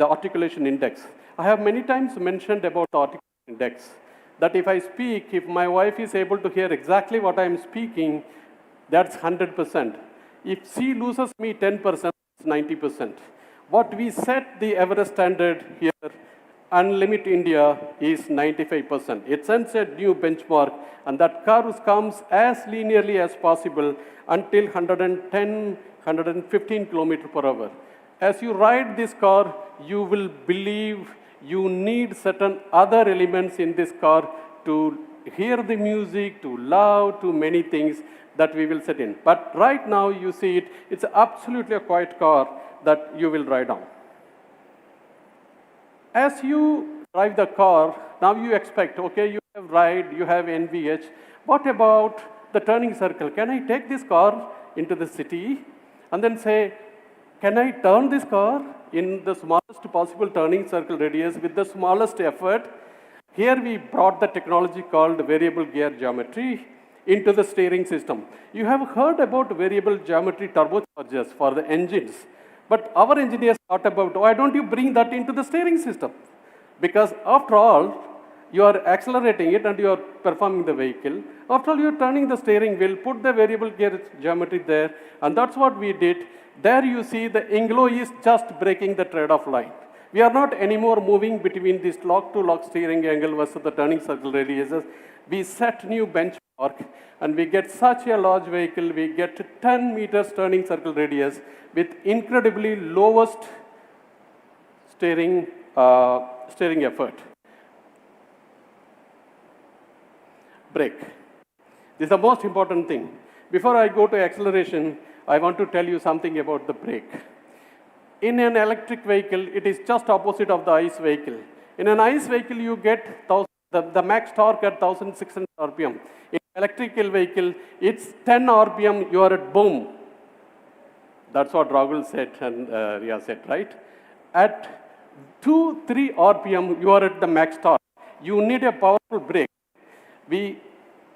S1: articulation index. I have many times mentioned about the articulation index, that if I speak, if my wife is able to hear exactly what I am speaking, that's 100%. If she loses me 10%, it's 90%. What we set the Everest standard here, Unlimit India, is 95%. It sets a new benchmark, and that curve comes as linearly as possible until 110, 115 km per hour. As you ride this car, you will believe You need certain other elements in this car to hear the music, to love, to many things that we will set in. But right now you see it, it's absolutely a quiet car that you will ride on. As you drive the car, now you expect, okay, you have ride, you have NVH. What about the turning circle? Can I take this car into the city and then say, can I turn this car in the smallest possible turning circle radius with the smallest effort? Here we brought the technology called variable gear geometry into the steering system. You have heard about variable geometry turbochargers for the engines, but our engineers thought about, why don't you bring that into the steering system? Because after all, you are accelerating it and you are performing the vehicle. After all, you are turning the steering wheel, put the variable gear geometry there, and that's what we did. There you see the INGLO is just breaking the trade-off line. We are not anymore moving between this lock-to-lock steering angle versus the turning circle radiuses. We set new benchmark, and we get such a large vehicle, we get 10 meters turning circle radius with incredibly lowest steering effort. Brake. This is the most important thing. Before I go to acceleration, I want to tell you something about the brake. In an electric vehicle, it is just opposite of the ICE vehicle. In an ICE vehicle, you get the max torque at 1600 RPM. In electrical vehicle, it's 10 RPM, you are at boom. That's what Rahul said and Ria said, right? At 2-3 RPM, you are at the max torque. You need a powerful brake. We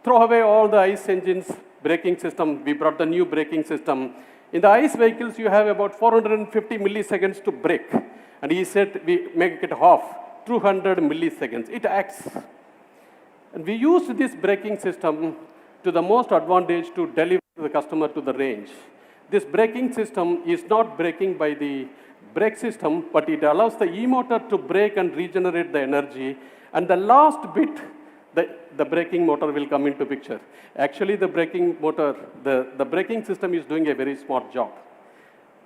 S1: throw away all the ICE engines braking system. We brought the new braking system. In the ICE vehicles, you have about 450 milliseconds to brake. And he said, we make it half, 200 milliseconds. It acts. And we used this braking system to the most advantage to deliver the customer to the range. This braking system is not braking by the brake system, but it allows the e-motor to brake and regenerate the energy. And the last bit, the braking motor will come into picture. Actually, the braking motor, the braking system is doing a very smart job.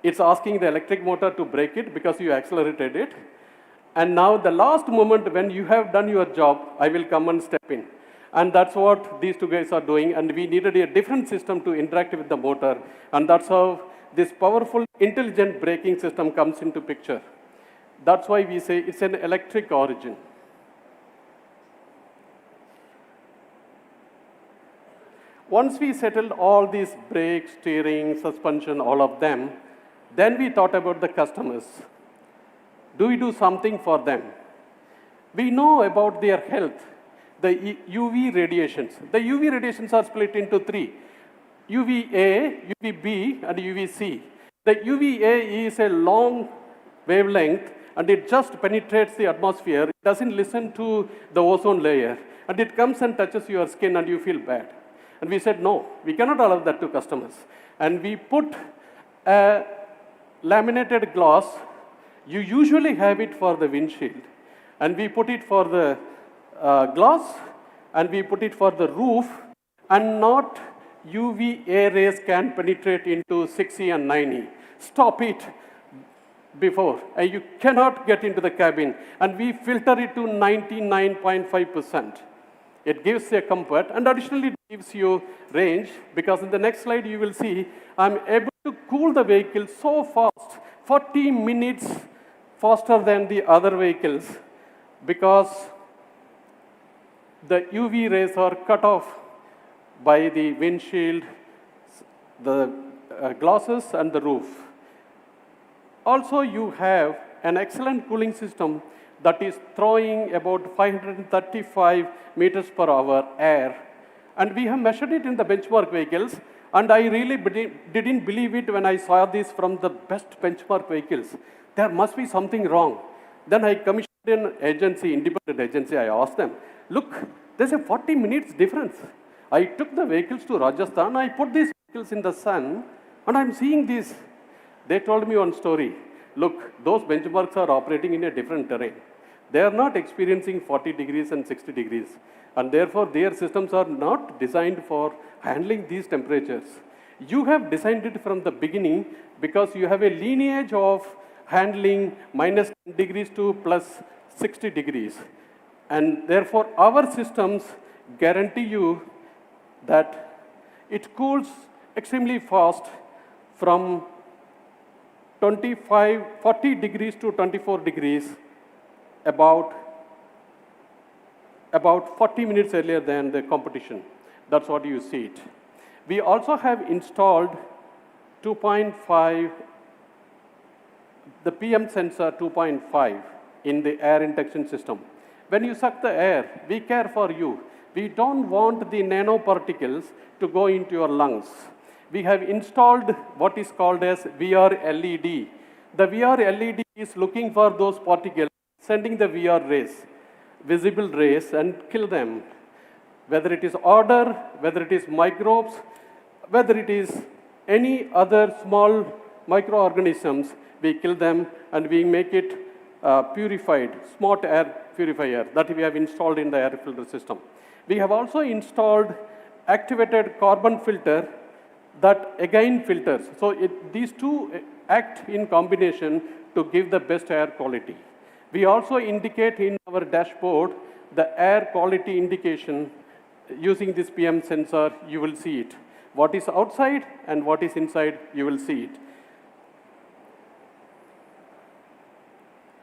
S1: It's asking the electric motor to brake it because you accelerated it. And now the last moment when you have done your job, I will come and step in. And that's what these two guys are doing. And we needed a different system to interact with the motor. And that's how this powerful, intelligent braking system comes into picture. That's why we say it's an electric origin. Once we settled all these brakes, steering, suspension, all of them, then we thought about the customers. Do we do something for them? We know about their health, the UV radiations. The UV radiations are split into three: UVA, UVB, and UVC. The UVA is a long wavelength, and it just penetrates the atmosphere. It doesn't listen to the ozone layer, and it comes and touches your skin, and you feel bad. And we said, no, we cannot allow that to customers. And we put a laminated glass. You usually have it for the windshield. And we put it for the glass, and we put it for the roof, and not UVA rays can penetrate into 6E and 9E. Stop it before. You cannot get into the cabin. And we filter it to 99.5%. It gives a comfort, and additionally it gives you range, because in the next slide you will see I'm able to cool the vehicle so fast, 40 minutes faster than the other vehicles, because the UV rays are cut off by the windshield, the glasses, and the roof. Also, you have an excellent cooling system that is throwing about 535 meters per hour air. And we have measured it in the benchmark vehicles, and I really didn't believe it when I saw this from the best benchmark vehicles. There must be something wrong. Then I commissioned an agency, independent agency. I asked them, look, there's a 40 minutes difference. I took the vehicles to Rajasthan, I put these vehicles in the sun, and I'm seeing this. They told me one story. Look, those benchmarks are operating in a different terrain. They are not experiencing 40 degrees and 60 degrees. And therefore, their systems are not designed for handling these temperatures. You have designed it from the beginning because you have a lineage of handling minus 10 degrees to plus 60 degrees. And therefore, our systems guarantee you that it cools extremely fast from 40 degrees to 24 degrees about 40 minutes earlier than the competition. That's what you see it. We also have installed 2.5, the PM sensor 2.5 in the air induction system. When you suck the air, we care for you. We don't want the nanoparticles to go into your lungs. We have installed what is called as VR LED. The VR LED is looking for those particles, sending the VR rays, visible rays, and kill them. Whether it is odor, whether it is microbes, whether it is any other small microorganisms, we kill them and we make it purified, smart air purifier that we have installed in the air filter system. We have also installed activated carbon filter that again filters. So these two act in combination to give the best air quality. We also indicate in our dashboard the air quality indication using this PM sensor. You will see it. What is outside and what is inside, you will see it.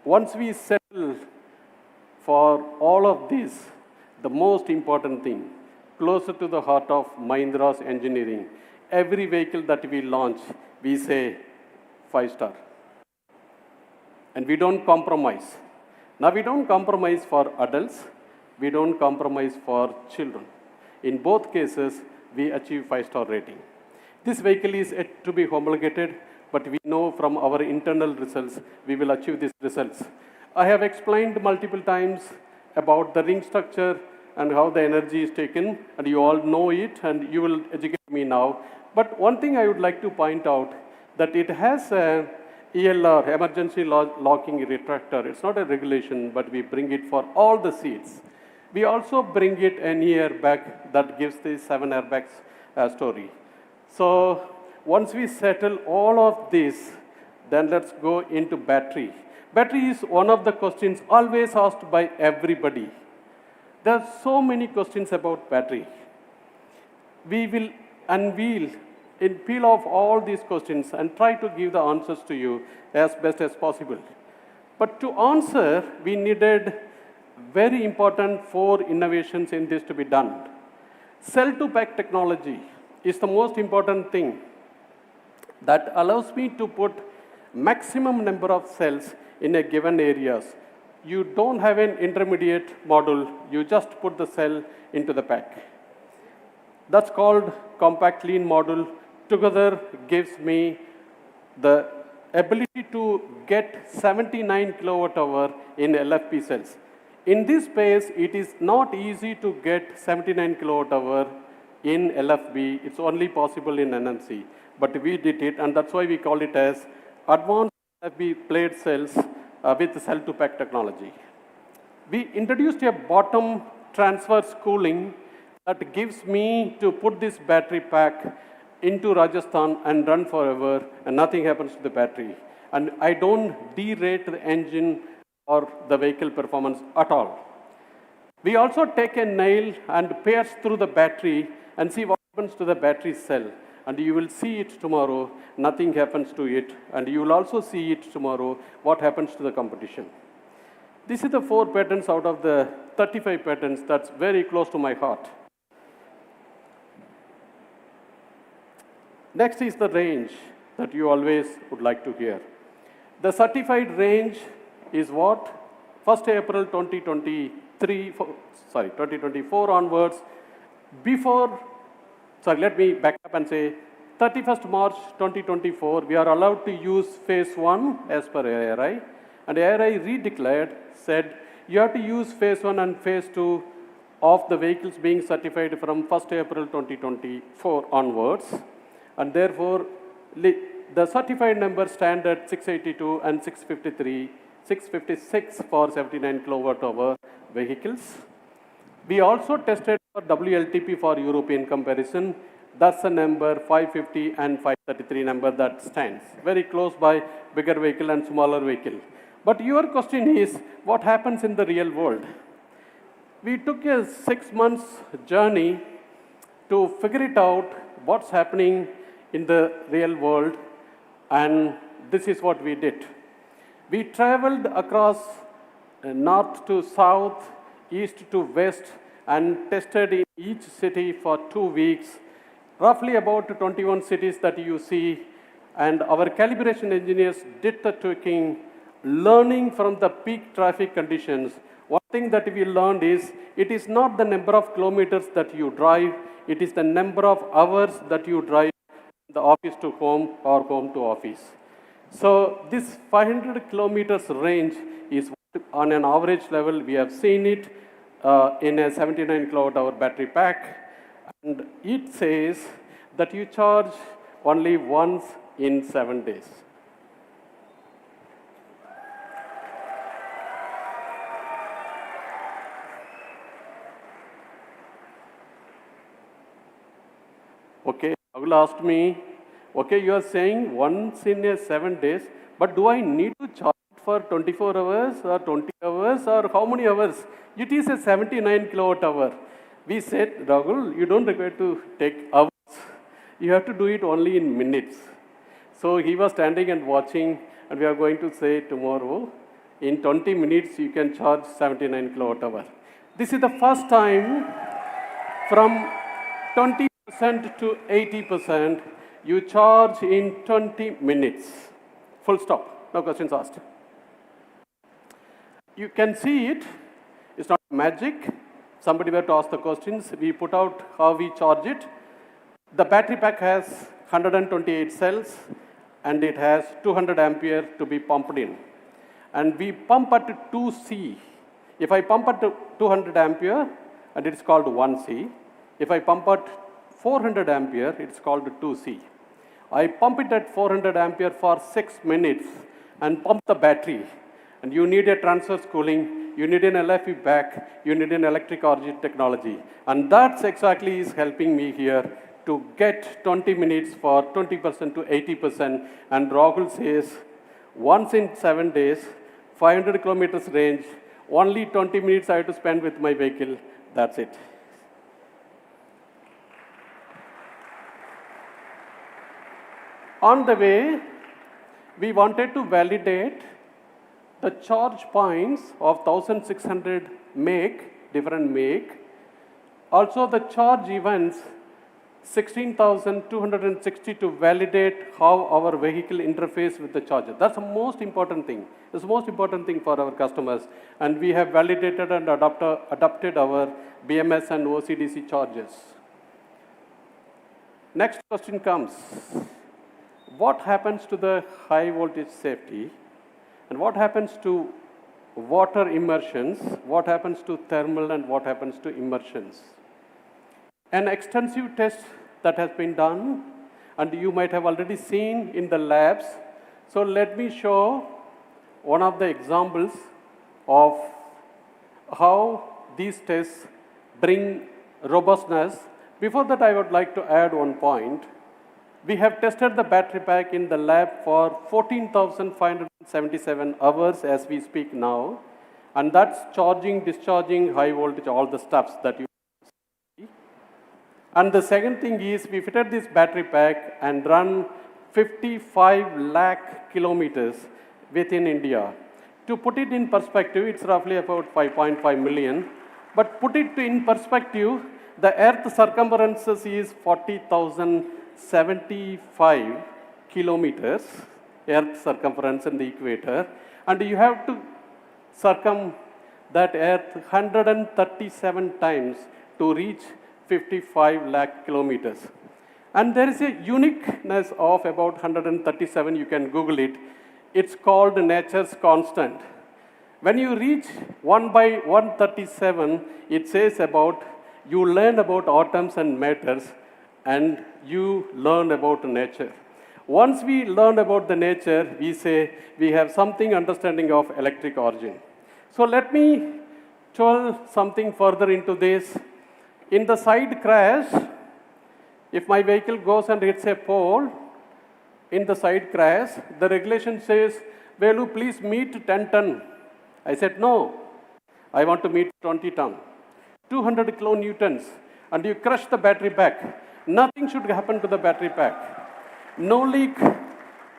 S1: Once we settle for all of this, the most important thing, closer to the heart of Mahindra's engineering, every vehicle that we launch, we say 5-star. And we don't compromise. Now, we don't compromise for adults. We don't compromise for children. In both cases, we achieve 5-star rating. This vehicle is yet to be homologated, but we know from our internal results, we will achieve these results. I have explained multiple times about the ring structure and how the energy is taken, and you all know it, and you will educate me now. But one thing I would like to point out, that it has a ELR, emergency locking retractor. It's not a regulation, but we bring it for all the seats. We also bring it an airbag that gives the 7 airbags story. So once we settle all of this, then let's go into battery. Battery is one of the questions always asked by everybody. There are so many questions about battery. We will unveil and peel off all these questions and try to give the answers to you as best as possible. But to answer, we needed very important 4 innovations in this to be done. Cell-to-pack technology is the most important thing that allows me to put maximum number of cells in a given areas. You don't have an intermediate module, you just put the cell into the pack. That's called compact lean module. Together gives me the ability to get 79 kilowatt hour in LFP cells. In this space, it is not easy to get 79 kilowatt hour in LFP. It's only possible in NMC. But we did it, and that's why we call it as advanced LFP plate cells with cell-to-pack technology. We introduced a bottom transverse cooling that gives me to put this battery pack into Rajasthan and run forever, and nothing happens to the battery. And I don't derate the engine or the vehicle performance at all. We also take a nail and pierce through the battery and see what happens to the battery cell. And you will see it tomorrow, nothing happens to it. And you will also see it tomorrow, what happens to the competition. This is the 4 patents out of the 35 patents that's very close to my heart. Next is the range that you always would like to hear. The certified range is what? 1st April 2024 onwards. Let me back up and say 31st March 2024, we are allowed to use phase 1 as per ARI. And ARI redeclared, said you have to use phase 1 and phase 2 of the vehicles being certified from 1st April 2024 onwards. And therefore, the certified numbers stand at 682 and 653, 656 for 79 kilowatt hour vehicles. We also tested for WLTP for European comparison. That's the number 550 and 533 number that stands. Very close by bigger vehicle and smaller vehicle. But your question is, what happens in the real world? We took a 6 months journey to figure it out what's happening in the real world, and this is what we did. We traveled across north to south, east to west, and tested in each city for 2 weeks, roughly about 21 cities that you see, and our calibration engineers did the tweaking, learning from the peak traffic conditions. One thing that we learned is, it is not the number of kilometers that you drive, it is the number of hours that you drive the office to home or home to office. So this 500 kilometers range is on an average level. We have seen it in a 79 kilowatt hour battery pack, and it says that you charge only once in 7 days. Okay, Rahul asked me, okay, you are saying once in a 7 days, but do I need to charge for 24 hours or 20 hours or how many hours? It is a 79 kilowatt hour. We said, Rahul, you don't require to take hours. You have to do it only in minutes. So he was standing and watching, and we are going to say tomorrow, in 20 minutes you can charge 79 kilowatt hour. This is the first time from 20% to 80%, you charge in 20 minutes. Full stop. No questions asked. You can see it. It's not magic. Somebody were to ask the questions. We put out how we charge it. The battery pack has 128 cells, and it has 200 ampere to be pumped in. And we pump at 2C. If I pump at 200 ampere, and it's called 1C. If I pump at 400 ampere, it's called 2C. I pump it at 400 ampere for 6 minutes and pump the battery. And you need a transverse cooling, you need an LFE back, you need an electric origin technology. And that's exactly is helping me here to get 20 minutes for 20% to 80%. And Rahul says, once in 7 days, 500 kilometers range, only 20 minutes I have to spend with my vehicle, that's it. On the way, we wanted to validate the charge points of 1600 make, different make. Also the charge events, 16,260 to validate how our vehicle interface with the charger. That's the most important thing. It's the most important thing for our customers. And we have validated and adopted our BMS and OCDC chargers. Next question comes. What happens to the high voltage safety? And what happens to water immersions? What happens to thermal and what happens to immersions? An extensive test that has been done, and you might have already seen in the labs. So let me show one of the examples of how these tests bring robustness. Before that, I would like to add one point. We have tested the battery pack in the lab for 14,577 hours as we speak now. And that's charging, discharging, high voltage, all the steps that you see. And the second thing is we fitted this battery pack and run 55 lakh kilometers within India. To put it in perspective, it's roughly about 5.5 million. But put it in perspective, the Earth circumference is 40,075 kilometers, Earth circumference in the equator, and you have to circum that Earth 137 times to reach 55 lakh kilometers. And there is a uniqueness of about 137, you can Google it. It's called nature's constant. When you reach 1 by 137, it says about, you learn about atoms and matters, and you learn about nature. Once we learn about the nature, we say we have something understanding of electric origin. So let me tell something further into this. In the side crash, if my vehicle goes and hits a pole, in the side crash, the regulation says Velu, please meet 10 ton. I said, no, I want to meet 20 ton. 200 kilonewtons, and you crush the battery pack. Nothing should happen to the battery pack. No leak,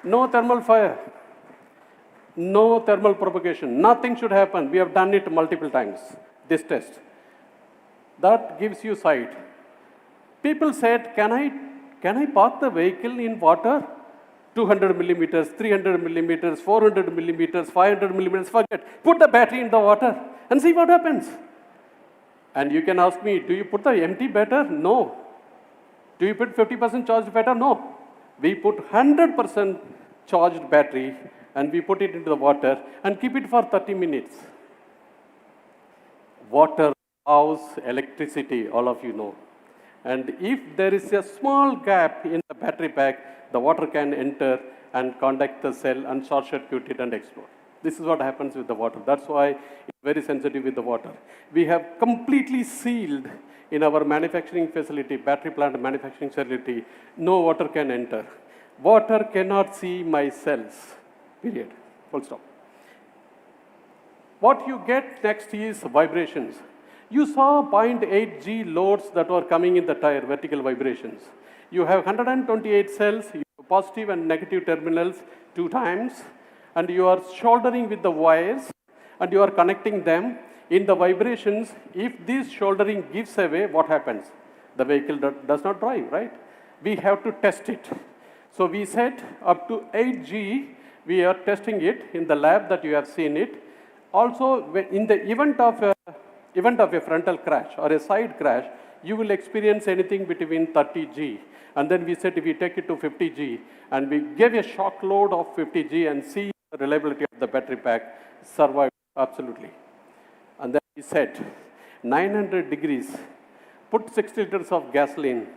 S1: no thermal fire, no thermal propagation. Nothing should happen. We have done it multiple times, this test. That gives you sight. People said, can I park the vehicle in water? 200 millimeters, 300 millimeters, 400 millimeters, 500 millimeters, forget. Put the battery in the water and see what happens. And you can ask me, do you put the empty better? No. Do you put 50% charged better? No. We put 100% charged battery and we put it into the water and keep it for 30 minutes. Water, house, electricity, all of you know. And if there is a small gap in the battery pack, the water can enter and contact the cell and short circuit it and explode. This is what happens with the water. That's why it's very sensitive with the water. We have completely sealed in our manufacturing facility, battery plant manufacturing facility, no water can enter. Water cannot see my cells, period, full stop. What you get next is vibrations. You saw 0.8 G loads that were coming in the tire, vertical vibrations. You have 128 cells, you have positive and negative terminals 2 times, and you are shouldering with the wires, and you are connecting them. In the vibrations, if this shouldering gives away, what happens? The vehicle does not drive, right? We have to test it. So we set up to 8 G, we are testing it in the lab that you have seen it. Also, in the event of a frontal crash or a side crash, you will experience anything between 30 G. And then we said we take it to 50 G, and we gave a shock load of 50 G and see the reliability of the battery pack survived absolutely. And then we said 900 degrees, put 6 liters of gasoline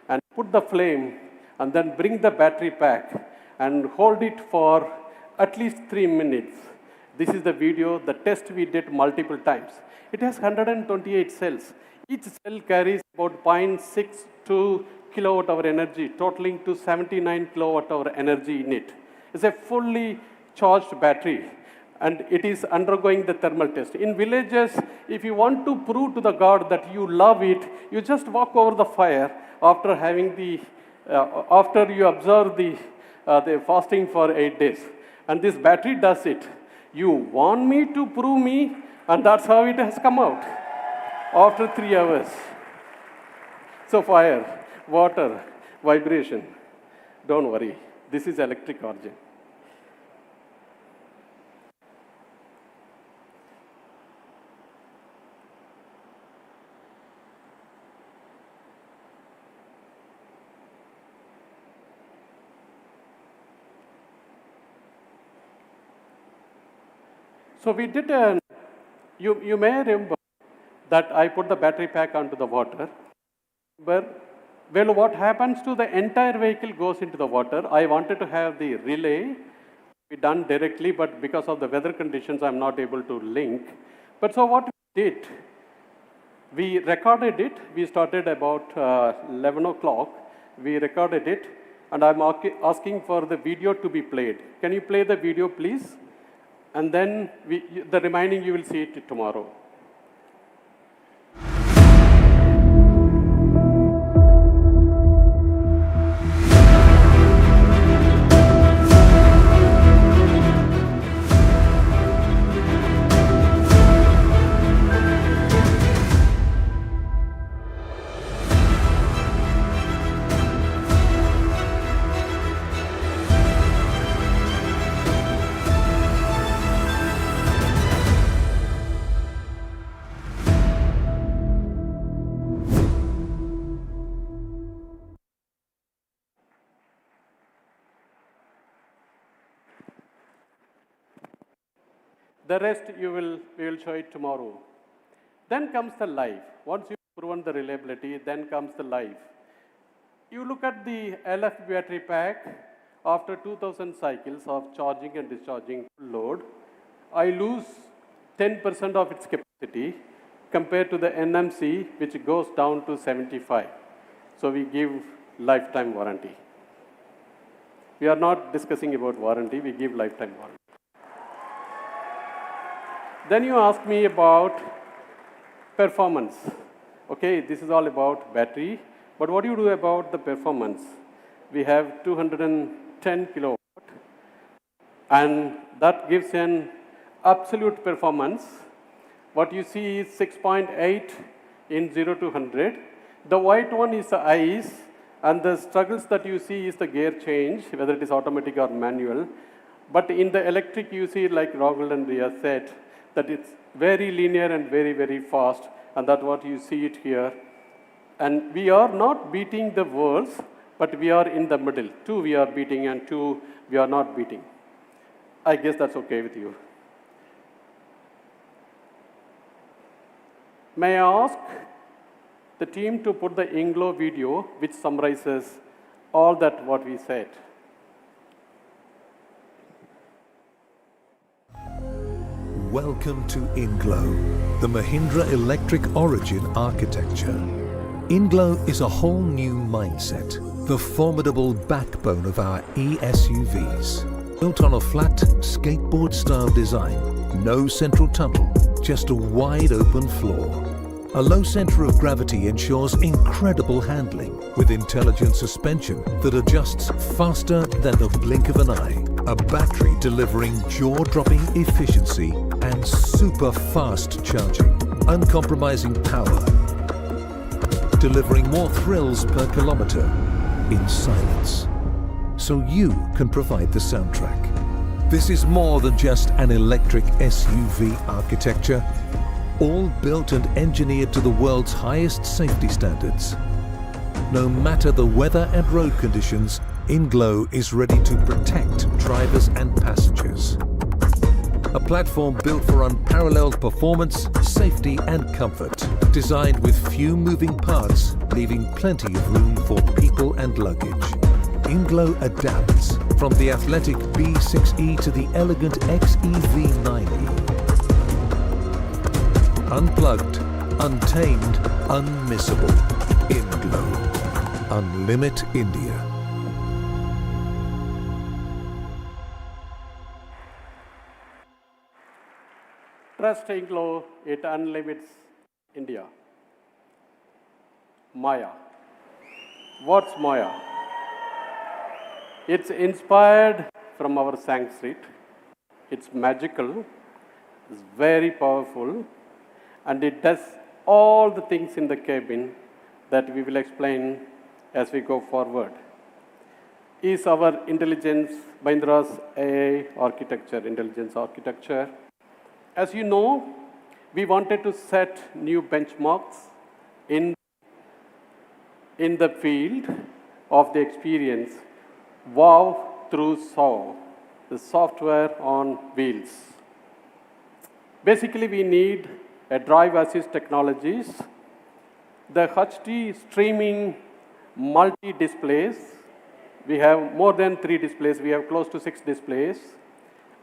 S1: and put the flame and then bring the battery pack and hold it for at least 3 minutes. This is the video, the test we did multiple times. It has 128 cells. Each cell carries about 0.62 kilowatt hour energy, totaling to 79 kilowatt hour energy in it. It's a fully charged battery, and it is undergoing the thermal test. In villages, if you want to prove to the God that you love it, you just walk over the fire after having after you observe the fasting for 8 days. And this battery does it. You want me to prove me, and that's how it has come out after 3 hours. So fire, water, vibration. Don't worry, this is electric origin. So we did you may remember that I put the battery pack onto the water. But, well, what happens to the entire vehicle goes into the water. I wanted to have the relay be done directly, but because of the weather conditions, I'm not able to link. But so what we did, we recorded it. We started about 11 o'clock. We recorded it, and I'm asking for the video to be played. Can you play the video, please? And then the remaining you will see it tomorrow. The rest we will show it tomorrow. Then comes the life. Once you've proven the reliability, then comes the life. You look at the LF battery pack after 2000 cycles of charging and discharging load. I lose 10% of its capacity compared to the NMC, which goes down to 75. So we give lifetime warranty. We are not discussing about warranty, we give lifetime warranty. Then you ask me about performance. Okay, this is all about battery, but what do you do about the performance? We have 210 kilowatt, and that gives an absolute performance. What you see is 6.8 in 0 to 100. The white one is the ICE, and the struggles that you see is the gear change, whether it is automatic or manual. But in the electric, you see, like Rahul and Ria said, that it's very linear and very, very fast, and that's what you see it here. And we are not beating the worlds, but we are in the middle. 2 we are beating and 2 we are not beating. I guess that's okay with you. May I ask the team to put the INGLO video which summarizes all that what we said.
S10: Welcome to INGLO, the Mahindra Electric Origin architecture. INGLO is a whole new mindset, the formidable backbone of our e-SUVs. Built on a flat, skateboard-style design, no central tunnel, just a wide open floor. A low center of gravity ensures incredible handling with intelligent suspension that adjusts faster than the blink of an eye. A battery delivering jaw-dropping efficiency and super fast charging. Uncompromising power, delivering more thrills per kilometer in silence. So you can provide the soundtrack. This is more than just an electric SUV architecture, all built and engineered to the world's highest safety standards. No matter the weather and road conditions, INGLO is ready to protect drivers and passengers. A platform built for unparalleled performance, safety and comfort. Designed with few moving parts, leaving plenty of room for people and luggage. INGLO adapts from the athletic B6E to the elegant XEV 9E. Unplugged, untamed, unmissable. INGLO. Unlimit India.
S1: Trust INGLO, it unlimits India. Maya. What's Maya? It's inspired from our Sanskrit. It's magical, it's very powerful, and it does all the things in the cabin that we will explain as we go forward. Is our intelligence, Mahindra's AI architecture, intelligence architecture. As you know, we wanted to set new benchmarks in the field of the experience. Wow through SAW, the software on wheels. Basically, we need a drive assist technologies, the HD streaming multi-displays. We have more than 3 displays. We have close to 6 displays.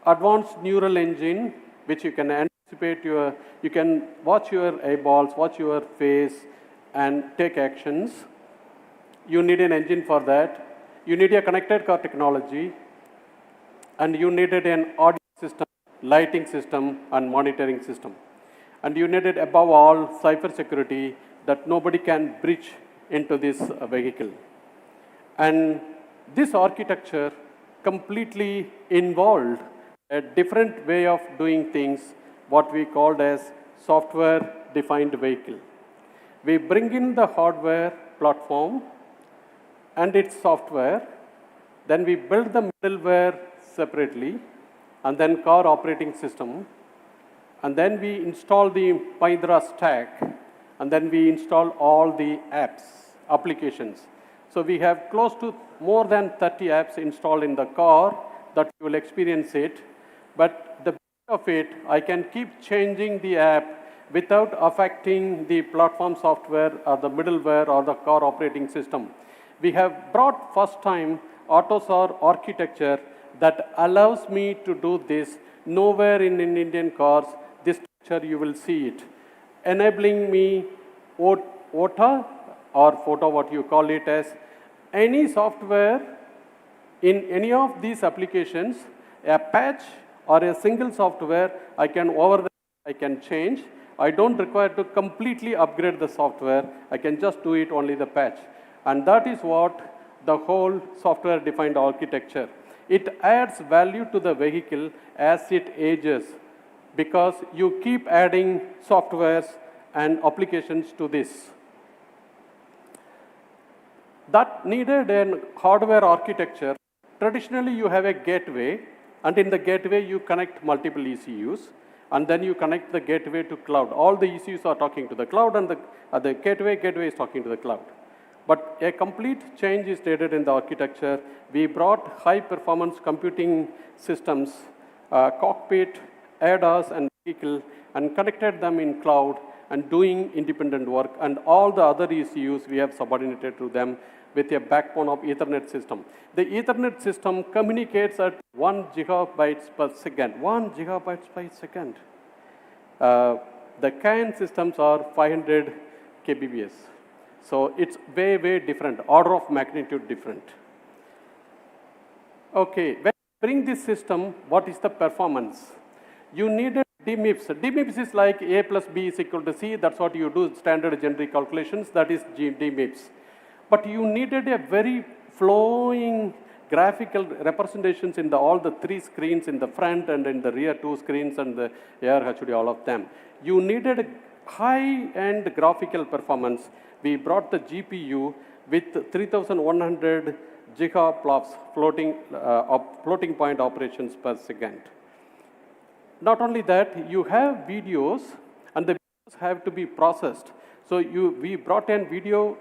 S1: Advanced neural engine, which you can anticipate you can watch your eyeballs, watch your face, and take actions. You need an engine for that. You need a connected car technology, and you needed an audio system, lighting system, and monitoring system. And you needed, above all, cyber security that nobody can breach into this vehicle. And this architecture completely involved a different way of doing things, what we called as software-defined vehicle. We bring in the hardware platform and its software, then we build the middleware separately, and then car operating system, and then we install the Mahindra stack, and then we install all the apps, applications. So we have close to more than 30 apps installed in the car that you will experience it, but the beauty of it, I can keep changing the app without affecting the platform software or the middleware or the car operating system. We have brought first time AutoSAR architecture that allows me to do this. Nowhere in Indian cars, this structure you will see it. Enabling me OTA or photo, what you call it as, any software in any of these applications, a patch or a single software, I can over the I can change. I don't require to completely upgrade the software. I can just do it only the patch. And that is what the whole software-defined architecture. It adds value to the vehicle as it ages because you keep adding softwares and applications to this. That needed a hardware architecture. Traditionally, you have a gateway, and in the gateway, you connect multiple ECUs, and then you connect the gateway to cloud. All the ECUs are talking to the cloud, and the gateway is talking to the cloud. But a complete change is needed in the architecture. We brought high-performance computing systems, cockpit, ADAS, and vehicle, and connected them in cloud and doing independent work. And all the other ECUs we have subordinated to them with a backbone of Ethernet system. The Ethernet system communicates at 1 gigabytes per second. 1 gigabytes per second. The CAN systems are 500 kbps. So it's way, way different, order of magnitude different. Okay, when you bring this system, what is the performance? You needed DMIPS. DMIPS is like A plus B is equal to C. That's what you do, standard generic calculations. That is DMIPS. But you needed a very flowing graphical representations in all the three screens in the front and in the rear two screens and the ARHD, all of them. You needed high-end graphical performance. We brought the GPU with 3,100 gigaflops floating point operations per second. Not only that, you have videos, and the videos have to be processed. So we brought in video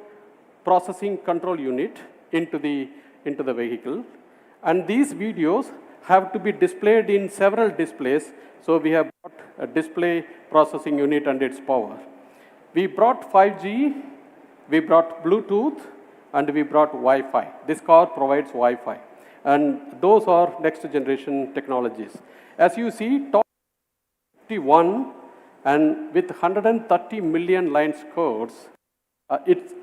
S1: processing control unit into the vehicle, and these videos have to be displayed in several displays. So we have brought a display processing unit and its power. We brought 5G, we brought Bluetooth, and we brought Wi-Fi. This car provides Wi-Fi, and those are next generation technologies. As you see, top 51 and with 130 million lines codes,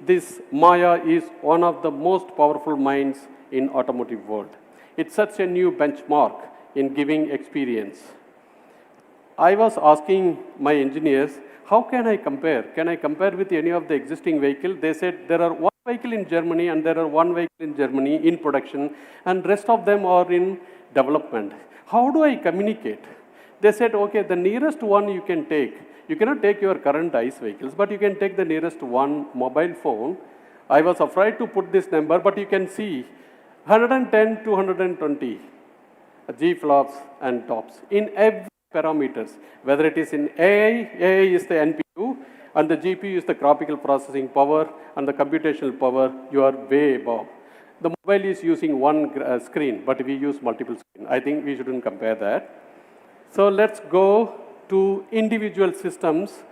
S1: this Maya is one of the most powerful minds in automotive world. It sets a new benchmark in giving experience. I was asking my engineers, how can I compare? Can I compare with any of the existing vehicle? They said there are one vehicle in Germany and there are one vehicle in Germany in production and rest of them are in development. How do I communicate? They said, okay, the nearest one you can take. You cannot take your current ICE vehicles, but you can take the nearest one mobile phone. I was afraid to put this number, but you can see 110 to 120 G-flops and tops in every parameters. Whether it is in AI is the NPU, and the GPU is the graphical processing power, and the computational power, you are way above. The mobile is using one screen, but we use multiple screens. I think we shouldn't compare that. So let's go to individual systems.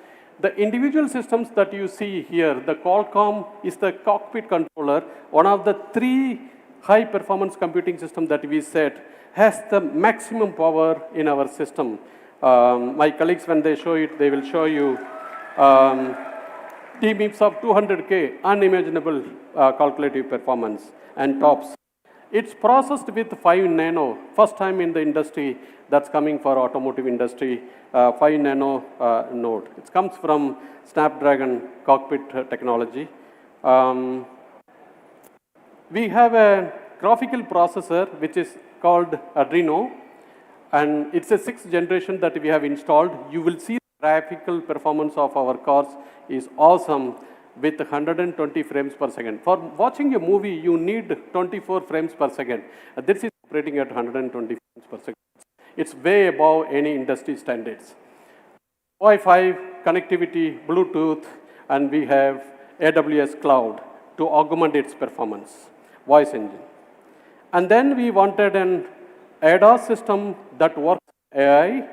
S1: The individual systems that you see here, the Qualcomm is the cockpit controller, one of the 3 high-performance computing systems that we said has the maximum power in our system. My colleagues, when they show it, they will show you DMIPS of 200K, unimaginable calculative performance and tops. It's processed with 5 nano, first time in the industry that's coming for automotive industry, 5 nano node. It comes from Snapdragon cockpit technology. We have a graphical processor which is called Adreno, and it's a 6th generation that we have installed. You will see the graphical performance of our cars is awesome with 120 frames per second. For watching a movie, you need 24 frames per second. This is operating at 120 frames per second. It's way above any industry standards. Wi-Fi, connectivity, Bluetooth, and we have AWS Cloud to augment its performance, voice engine. And then we wanted an ADAS system that works AI.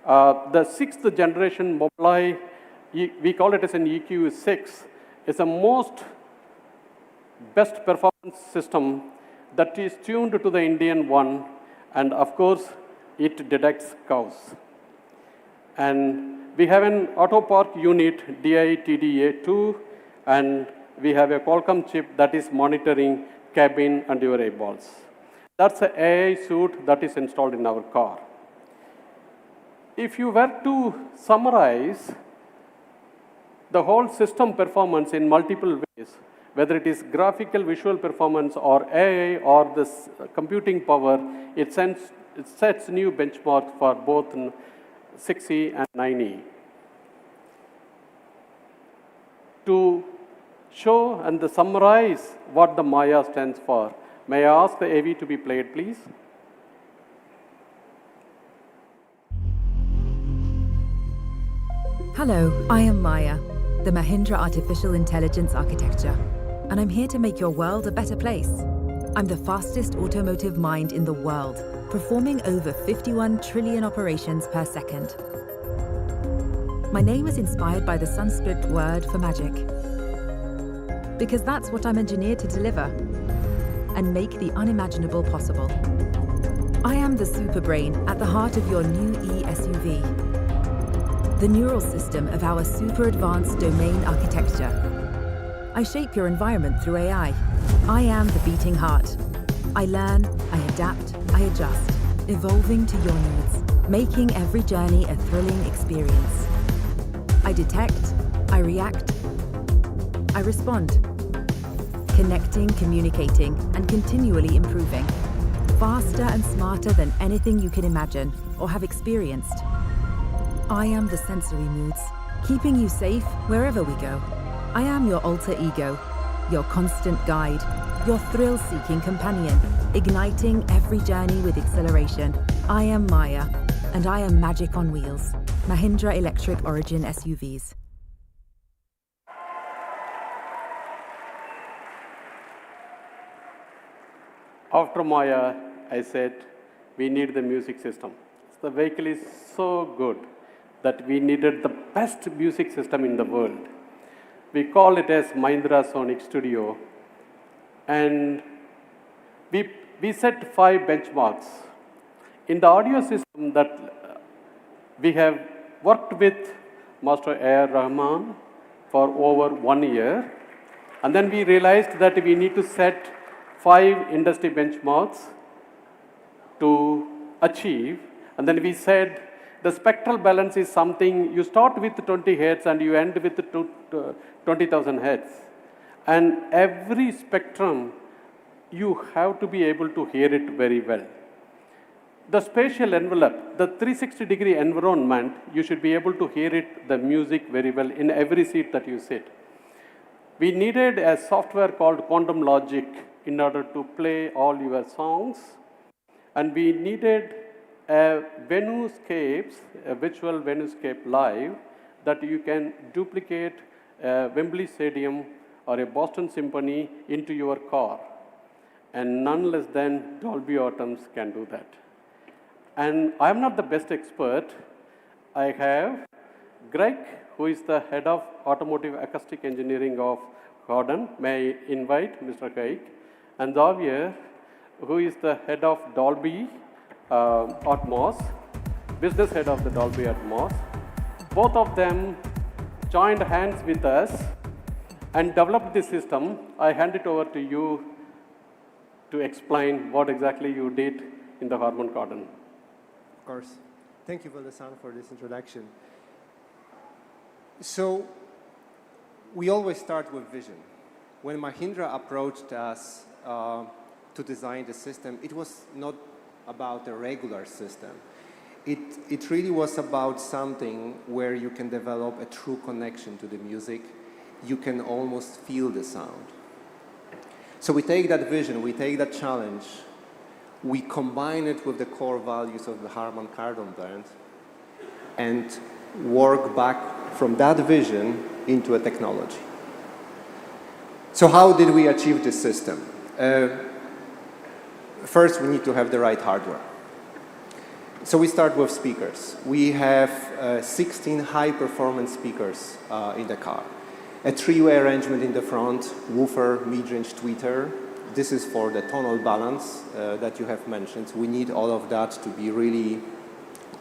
S1: The 6th generation Mobileye, we call it as an EQ6, is the most best performance system that is tuned to the Indian one, and of course, it detects cows. And we have an auto park unit, DI-TDA2, and we have a Qualcomm chip that is monitoring cabin and your eyeballs. That's an AI suite that is installed in our car. if you were to summarize the whole system performance in multiple ways, whether it is graphical visual performance or AI or this computing power, it sets new benchmarks for both 6E and 9E. To show and to summarize what the Maya stands for, may I ask the AV to be played, please?
S11: Hello, I am Maya, the Mahindra Artificial Intelligence Architecture, and I'm here to make your world a better place. I'm the fastest automotive mind in the world, performing over 51 trillion operations per second. My name is inspired by the Sanskrit word for magic, because that's what I'm engineered to deliver and make the unimaginable possible. I am the super brain at the heart of your new e-SUV. The neural system of our super advanced domain architecture. I shape your environment through AI. I am the beating heart. I learn, I adapt, I adjust, evolving to your needs, making every journey a thrilling experience. I detect, I react, I respond. Connecting, communicating, and continually improving. Faster and smarter than anything you can imagine or have experienced. I am the sensory moods, keeping you safe wherever we go. I am your alter ego, your constant guide, your thrill-seeking companion, igniting every journey with exhilaration. I am Maya, and I am magic on wheels. Mahindra Electric Origin SUVs.
S1: After Maya, I said, we need the music system. The vehicle is so good that we needed the best music system in the world. We call it as Mahindra Sonic Studio. And we set 5 benchmarks. In the audio system that we have worked with Master A.R. Rahman for over 1 year. And then we realized that we need to set 5 industry benchmarks to achieve. And then we said the spectral balance is something you start with 20 hertz and you end with 20,000 hertz. And every spectrum, you have to be able to hear it very well. The spatial envelope, the 360-degree environment, you should be able to hear it, the music very well in every seat that you sit. We needed a software called Quantum Logic in order to play all your songs. And we needed a venue-scapes, a virtual venue-scape live, that you can duplicate a Wembley Stadium or a Boston Symphony into your car. And none less than Dolby Atmos can do that. And I'm not the best expert. I have Greg, who is the head of automotive acoustic engineering of Gordon. May I invite Mr. Greg? And Xavier, who is the head of Dolby Atmos, business head of the Dolby Atmos. Both of them joined hands with us and developed this system. I hand it over to you to explain what exactly you did in the Harman Kardon.
S12: Of course. Thank you, Valdesan, for this introduction. So, we always start with vision. When Mahindra approached us to design the system, it was not about a regular system. It really was about something where you can develop a true connection to the music. You can almost feel the sound. So we take that vision, we take that challenge, we combine it with the core values of the Harman Kardon brand, and work back from that vision into a technology. So how did we achieve this system? First, we need to have the right hardware. So we start with speakers. We have 16 high-performance speakers in the car. A three-way arrangement in the front, woofer, mid-range tweeter. This is for the tonal balance that you have mentioned. We need all of that to be really,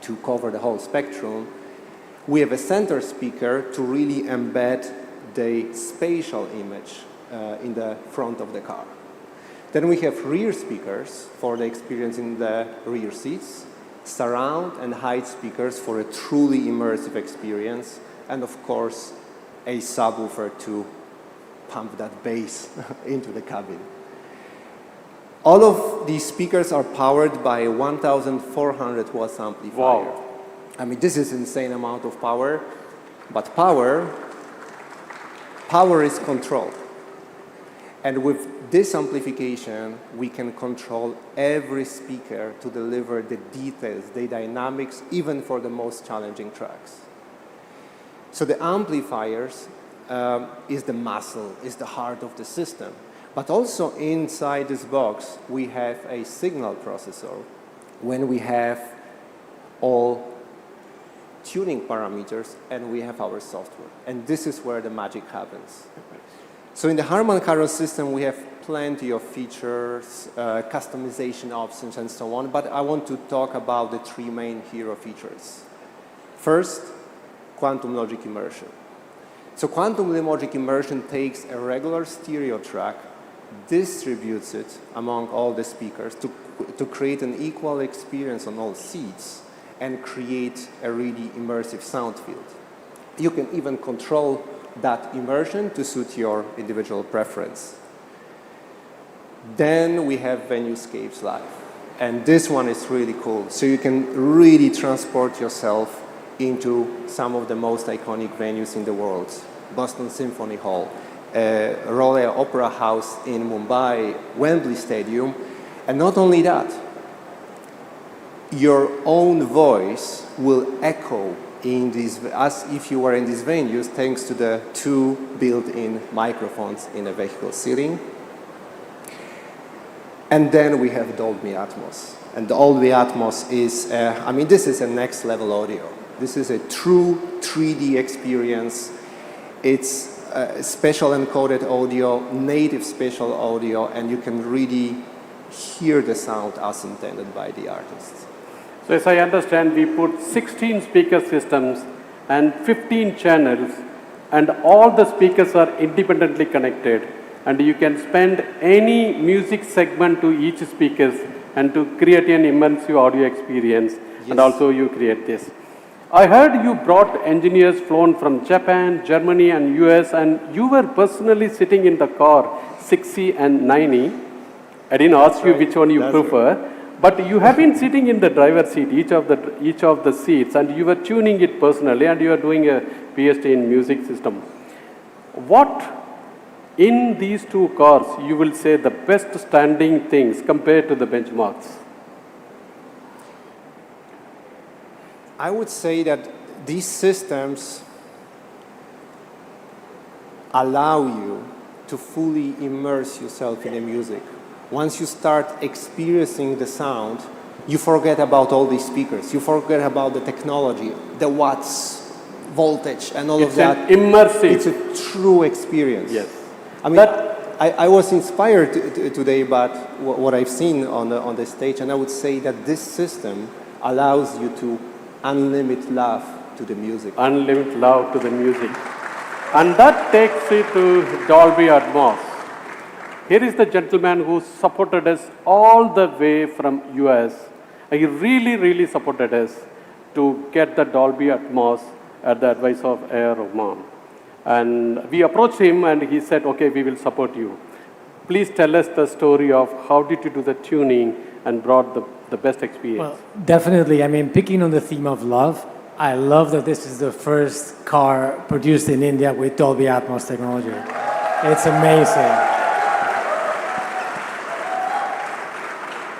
S12: to cover the whole spectrum. We have a center speaker to really embed the spatial image in the front of the car. Then we have rear speakers for the experience in the rear seats. surround and hide speakers for a truly immersive experience, and of course, a subwoofer to pump that bass into the cabin. All of these speakers are powered by a 1,400 watts amplifier.
S1: Wow.
S12: I mean, this is an insane amount of power, but power is control. And with this amplification, we can control every speaker to deliver the details, the dynamics, even for the most challenging tracks. So the amplifiers is the muscle, is the heart of the system. But also inside this box, we have a signal processor when we have all tuning parameters and we have our software. And this is where the magic happens. So in the Harman Kardon system, we have plenty of features, customization options, and so on. But I want to talk about the three main hero features. First, quantum logic immersion. So quantum logic immersion takes a regular stereo track, distributes it among all the speakers to create an equal experience on all seats and create a really immersive sound field. You can even control that immersion to suit your individual preference. Then we have Venuescapes Live. And this one is really cool. So you can really transport yourself into some of the most iconic venues in the world. Boston Symphony Hall, Royal Opera House in Mumbai, Wembley Stadium. And not only that, your own voice will echo in these, as if you were in these venues, thanks to the two built-in microphones in a vehicle seating. And then we have Dolby Atmos. And Dolby Atmos is, I mean, this is a next level audio. This is a true 3D experience. It's special encoded audio, native spatial audio, and you can really hear the sound as intended by the artists.
S1: So as I understand, we put 16 speaker systems and 15 channels, and all the speakers are independently connected. And you can spend any music segment to each speakers and to create an immersive audio experience. Yes. And also you create this. I heard you brought engineers flown from Japan, Germany, and US, and you were personally sitting in the car 6E and 9E. I didn't ask you which one you prefer. But you have been sitting in the driver's seat, each of the seats, and you were tuning it personally, and you are doing a PhD in music system. What in these two cars you will say the best standing things compared to the benchmarks?
S12: I would say that these systems allow you to fully immerse yourself in the music. Once you start experiencing the sound, you forget about all these speakers. You forget about the technology, the watts, voltage, and all of that.
S1: It's immersive.
S12: It's a true experience.
S1: Yes.
S12: I mean, I was inspired today by what I've seen on the stage, and I would say that this system allows you to unlimit love to the music.
S1: Unlimit love to the music. And that takes it to Dolby Atmos. Here is the gentleman who supported us all the way from US. He really supported us to get the Dolby Atmos at the advice of A.R. Rahman. And we approached him and he said, okay, we will support you. Please tell us the story of how did you do the tuning and brought the best experience.
S13: Well, definitely. I mean, picking on the theme of love, I love that this is the first car produced in India with Dolby Atmos technology. It's amazing.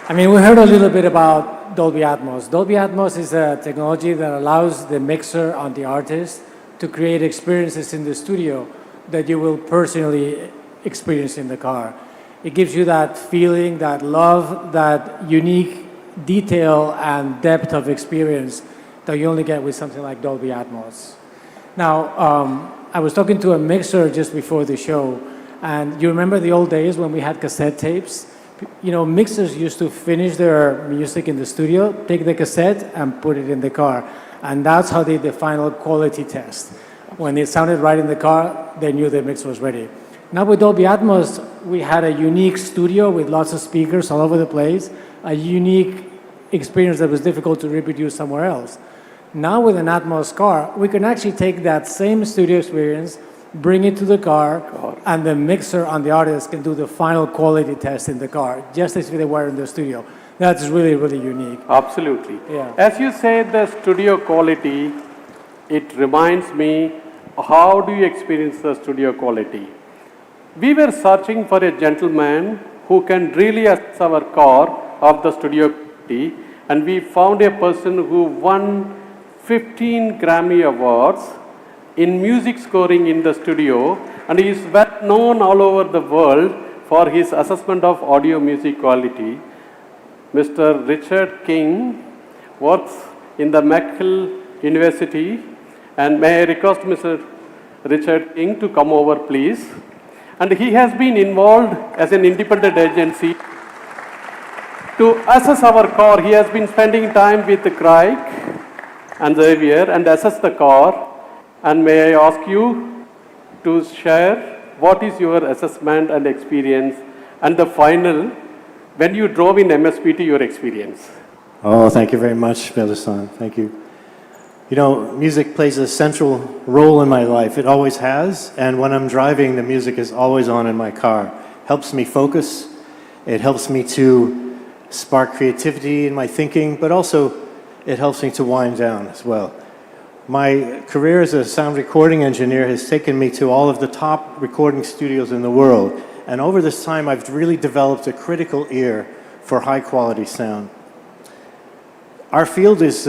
S13: I mean, we heard a little bit about Dolby Atmos. Dolby Atmos is a technology that allows the mixer on the artist to create experiences in the studio that you will personally experience in the car. It gives you that feeling, that love, that unique detail and depth of experience that you only get with something like Dolby Atmos. Now, I was talking to a mixer just before the show, and you remember the old days when we had cassette tapes? You know, mixers used to finish their music in the studio, take the cassette and put it in the car. And that's how they did the final quality test. When it sounded right in the car, they knew the mix was ready. Now with Dolby Atmos, we had a unique studio with lots of speakers all over the place, a unique experience that was difficult to reproduce somewhere else. Now with an Atmos car, we can actually take that same studio experience, bring it to the car, and the mixer and the artist can do the final quality test in the car, just as if they were in the studio. That's really, really unique.
S1: Absolutely.
S13: Yeah.
S1: As you say, the studio quality, it reminds me, how do you experience the studio quality? We were searching for a gentleman who can really assess our car of the studio quality, and we found a person who won 15 Grammy Awards in music scoring in the studio, and he is well known all over the world for his assessment of audio music quality. Mr. Richard King works in the McGill University, and may I request Mr. Richard King to come over, please. And he has been involved as an independent agency to assess our car. He has been spending time with Craig and Xavier and assess the car. And may I ask you to share what is your assessment and experience, and the final, when you drove in MSPT, your experience?
S14: Oh, thank you very much, Belasan. Thank you. You know, music plays a central role in my life. It always has. And when I'm driving, the music is always on in my car. Helps me focus. It helps me to spark creativity in my thinking, but also it helps me to wind down as well. My career as a sound recording engineer has taken me to all of the top recording studios in the world. And over this time, I've really developed a critical ear for high quality sound. Our field is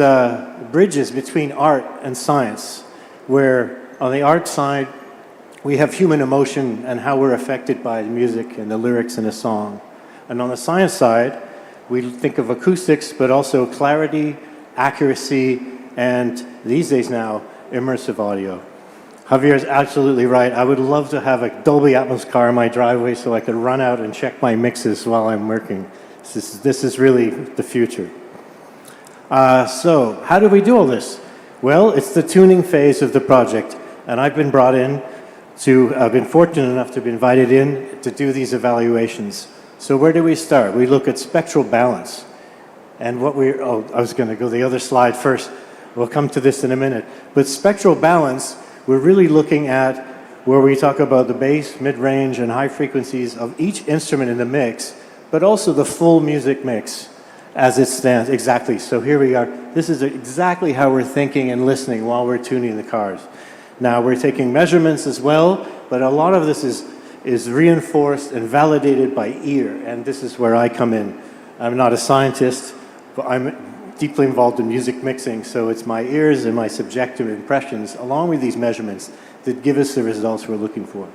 S14: bridges between art and science, where on the art side, we have human emotion and how we're affected by the music and the lyrics in a song. And on the science side, we think of acoustics, but also clarity, accuracy, and these days now, immersive audio. Javier is absolutely right. I would love to have a Dolby Atmos car in my driveway so I could run out and check my mixes while I'm working. This is really the future. So how do we do all this? Well, it's the tuning phase of the project, and I've been fortunate enough to be invited in to do these evaluations. So where do we start? We look at spectral balance. And I was going to go the other slide first. We'll come to this in a minute. But spectral balance, we're really looking at where we talk about the bass, mid-range, and high frequencies of each instrument in the mix, but also the full music mix as it stands. Exactly. So here we are. This is exactly how we're thinking and listening while we're tuning the cars. Now, we're taking measurements as well, but a lot of this is reinforced and validated by ear, and this is where I come in. I'm not a scientist, but I'm deeply involved in music mixing, so it's my ears and my subjective impressions, along with these measurements, that give us the results we're looking for.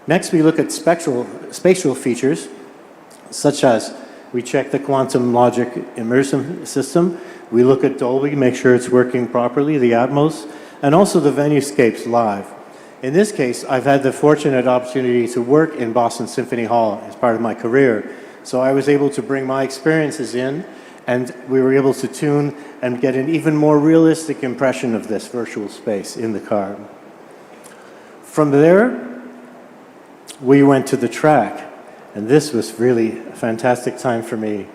S14: Next, we look at spatial features, such as we check the quantum logic immersion system, we look at Dolby, make sure it's working properly, the Atmos, and also the Venuscapes live. In this case, I've had the fortunate opportunity to work in Boston Symphony Hall as part of my career, so I was able to bring my experiences in, and we were able to tune and get an even more realistic impression of this virtual space in the car. From there, we went to the track, and this was really a fantastic time for me.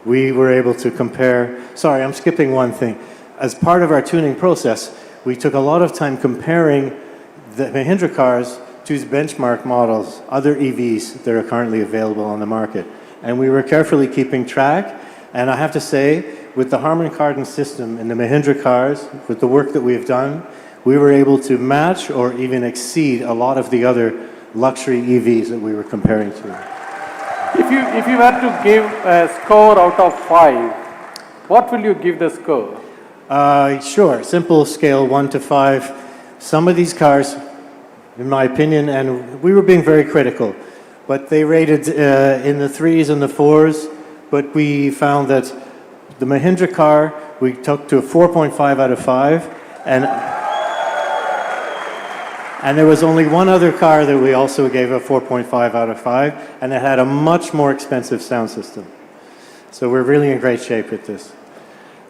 S14: We were able to compare, sorry, I'm skipping one thing. As part of our tuning process, we took a lot of time comparing the Mahindra cars to benchmark models, other EVs that are currently available on the market. And we were carefully keeping track. And I have to say, with the Harman Kardon system in the Mahindra cars, with the work that we've done, we were able to match or even exceed a lot of the other luxury EVs that we were comparing to.
S1: If you were to give a score out of 5, what will you give the score?
S14: Sure, simple scale 1 to 5. Some of these cars, in my opinion, and we were being very critical, but they rated in the 3s and the 4s. But we found that the Mahindra car, we took to a 4.5 out of 5, and there was only one other car that we also gave a 4.5 out of 5, and it had a much more expensive sound system. So we're really in great shape with this.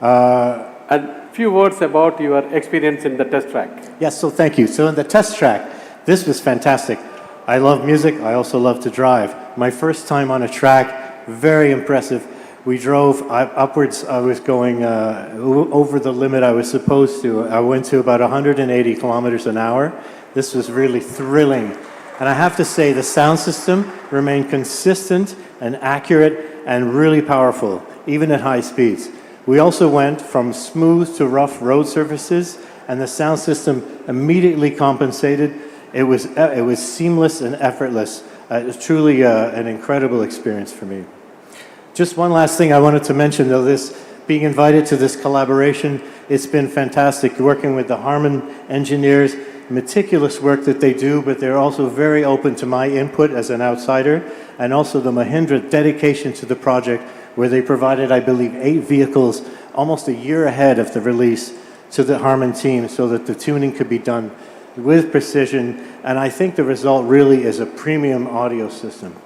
S1: And a few words about your experience in the test track.
S14: Yes, so thank you. So in the test track, this was fantastic. I love music, I also love to drive. My first time on a track, very impressive. We drove upwards. I was going over the limit I was supposed to. I went to about 180 kilometers an hour. This was really thrilling. And I have to say, the sound system remained consistent and accurate and really powerful, even at high speeds. We also went from smooth to rough road surfaces, and the sound system immediately compensated. It was seamless and effortless. It was truly an incredible experience for me. Just one last thing I wanted to mention, though, being invited to this collaboration, it's been fantastic working with the Harman engineers, meticulous work that they do, but they're also very open to my input as an outsider, and also the Mahindra dedication to the project, where they provided, I believe, 8 vehicles almost a year ahead of the release to the Harman team so that the tuning could be done with precision, and I think the result really is a premium audio system.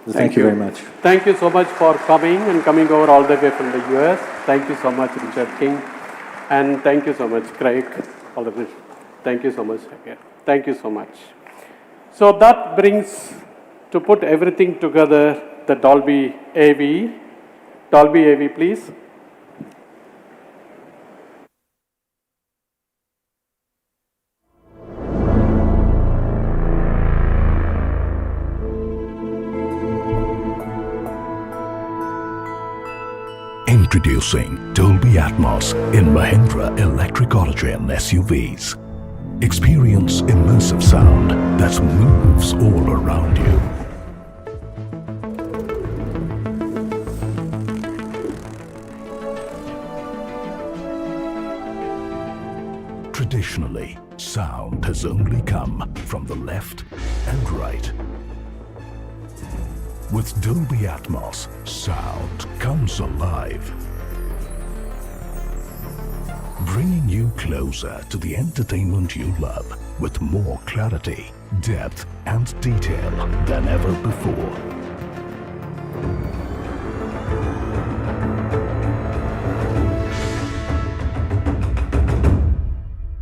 S14: So thank you very much.
S1: Thank you so much for coming and coming over all the way from the US. Thank you so much, Richard King. And thank you so much, Craig. All the best. Thank you so much. Thank you so much. So that brings, to put everything together, the Dolby AV. Dolby AV, please.
S10: Introducing Dolby Atmos in Mahindra Electric Origin SUVs. Experience immersive sound that moves all around you. Traditionally, sound has only come from the left and right. With Dolby Atmos, sound comes alive, bringing you closer to the entertainment you love with more clarity, depth, and detail than ever before.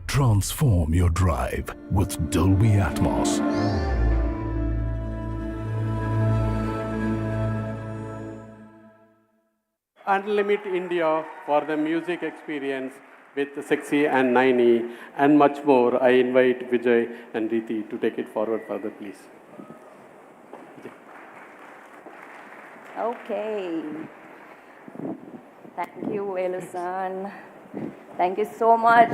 S10: Transform your drive with Dolby Atmos.
S1: Unlimit India for the music experience with 6E and 9E and much more. I invite Vijay and Riti to take it forward further, please.
S15: Okay. Thank you, Velu-san. Thank you so much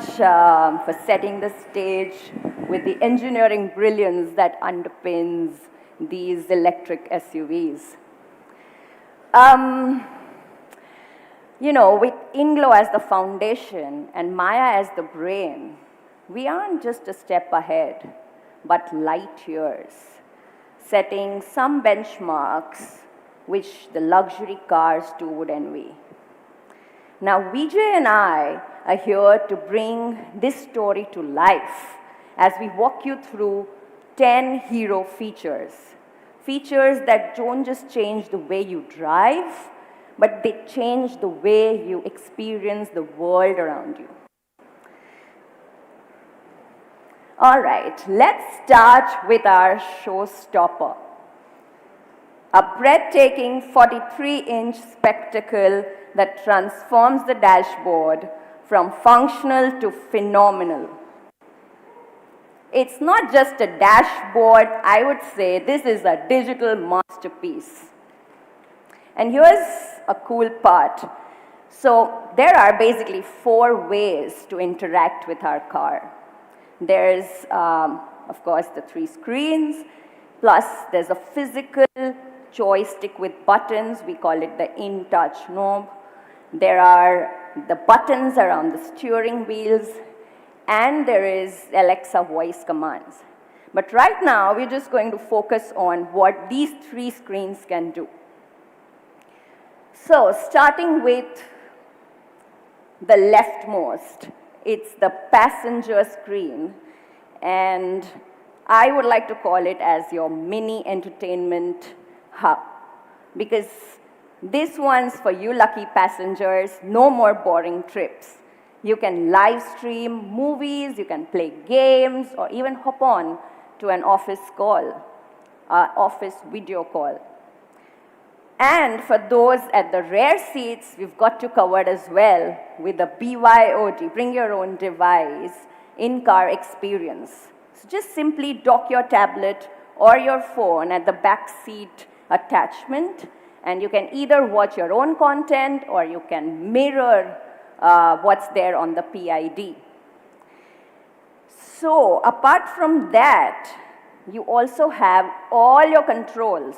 S15: for setting the stage with the engineering brilliance that underpins these electric SUVs. You know, with INGLO as the foundation and Maya as the brain, we aren't just a step ahead, but light years, setting some benchmarks which the luxury cars too would envy. Now, Vijay and I are here to bring this story to life as we walk you through 10 hero features. Features that don't just change the way you drive, but they change the way you experience the world around you. All right, let's start with our showstopper. A breathtaking 43-inch spectacle that transforms the dashboard from functional to phenomenal. It's not just a dashboard, I would say this is a digital masterpiece. And here's a cool part. So there are basically 4 ways to interact with our car. There's, of course, the 3 screens, plus there's a physical joystick with buttons. We call it the in-touch knob. There are the buttons around the steering wheels, and there is Alexa voice commands. But right now, we're just going to focus on what these 3 screens can do. So, starting with the leftmost, it's the passenger screen, and I would like to call it as your mini entertainment hub, because this one's for you lucky passengers, no more boring trips. You can live stream movies, you can play games, or even hop on to an office call, office video call. And for those at the rear seats, we've got you covered as well with the BYOD, bring your own device, in-car experience. So just simply dock your tablet or your phone at the back seat attachment, and you can either watch your own content or you can mirror what's there on the PID. So apart from that, you also have all your controls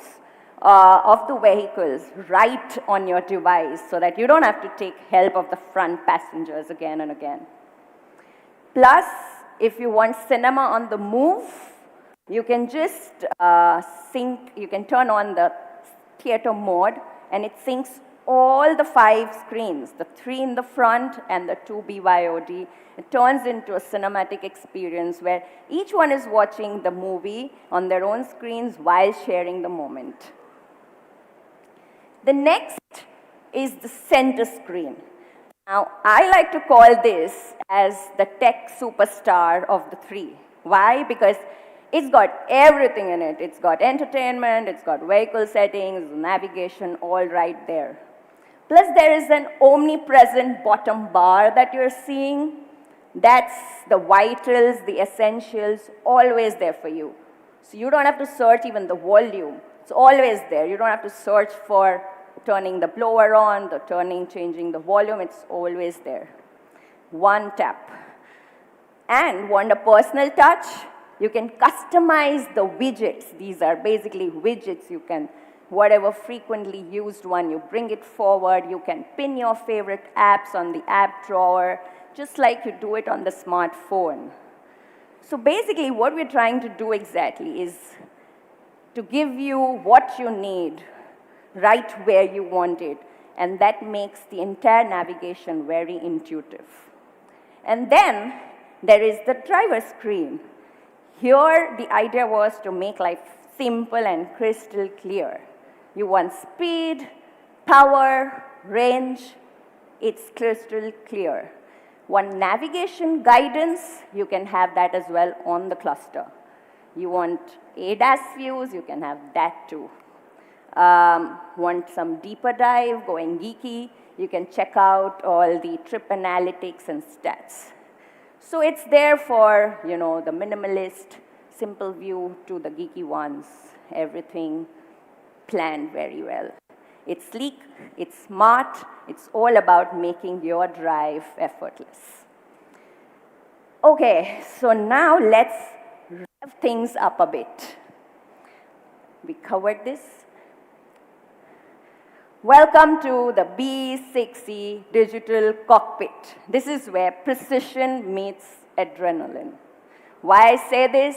S15: of the vehicles right on your device so that you don't have to take help of the front passengers again and again. Plus, if you want cinema on the move, you can just you can turn on the theater mode and it syncs all the 5 screens, the 3 in the front and the 2 BYOD. It turns into a cinematic experience where each one is watching the movie on their own screens while sharing the moment. The next is the center screen. Now, I like to call this as the tech superstar of the 3. Why? Because it's got everything in it. It's got entertainment, it's got vehicle settings, navigation, all right there. Plus, there is an omnipresent bottom bar that you're seeing. That's the vitals, the essentials, always there for you. So you don't have to search even the volume. It's always there. You don't have to search for turning the blower on, changing the volume. It's always there. One tap. And want a personal touch? You can customize the widgets. These are basically widgets. You can, whatever frequently used one, you bring it forward. You can pin your favorite apps on the app drawer, just like you do it on the smartphone. So basically what we're trying to do exactly is to give you what you need right where you want it, and that makes the entire navigation very intuitive. And then there is the driver screen. Here the idea was to make life simple and crystal clear. You want speed, power, range, it's crystal clear. Want navigation guidance, you can have that as well on the cluster. You want ADAS views, you can have that too. Want some deeper dive, going geeky, you can check out all the trip analytics and stats. So it's there for, you know, the minimalist, simple view to the geeky ones, everything planned very well. It's sleek, it's smart, it's all about making your drive effortless. Okay, so now let's rev things up a bit. We covered this. Welcome to the B6E digital cockpit. This is where precision meets adrenaline. Why I say this?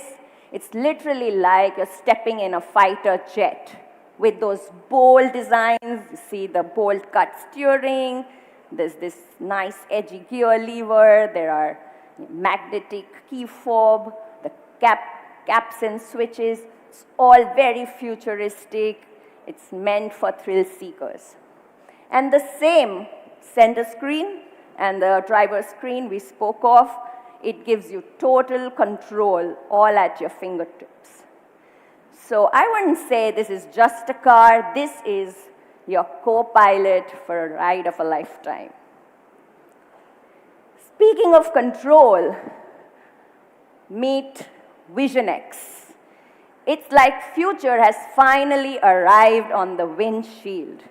S15: It's literally like you're stepping in a fighter jet with those bold designs. You see the bold cut steering. There's this nice edgy gear lever. There are magnetic key fob, the caps and switches. It's all very futuristic. It's meant for thrill seekers. And the same center screen and the driver screen we spoke of, it gives you total control all at your fingertips. So I wouldn't say this is just a car, this is your co-pilot for a ride of a lifetime. Speaking of control, meet Vision X. It's like future has finally arrived on the windshield,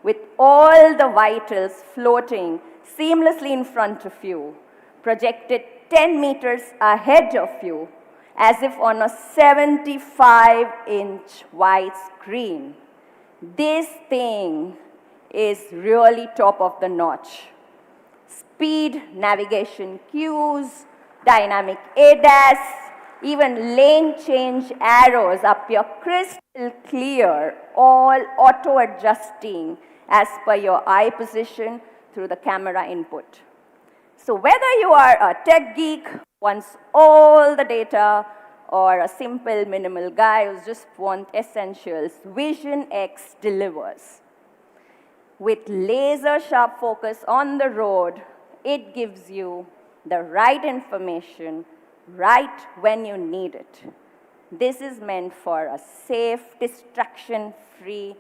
S15: with all the vitals floating seamlessly in front of you, projected 10 meters ahead of you, as if on a 75-inch wide screen. This thing is really top of the notch. Speed, navigation cues, dynamic ADAS, even lane change arrows appear crystal clear, all auto-adjusting as per your eye position through the camera input. So whether you are a tech geek who wants all the data or a simple minimal guy who just wants essentials, Vision X delivers. With laser-sharp focus on the road, it gives you the right information right when you need it. This is meant for a safe, distraction-free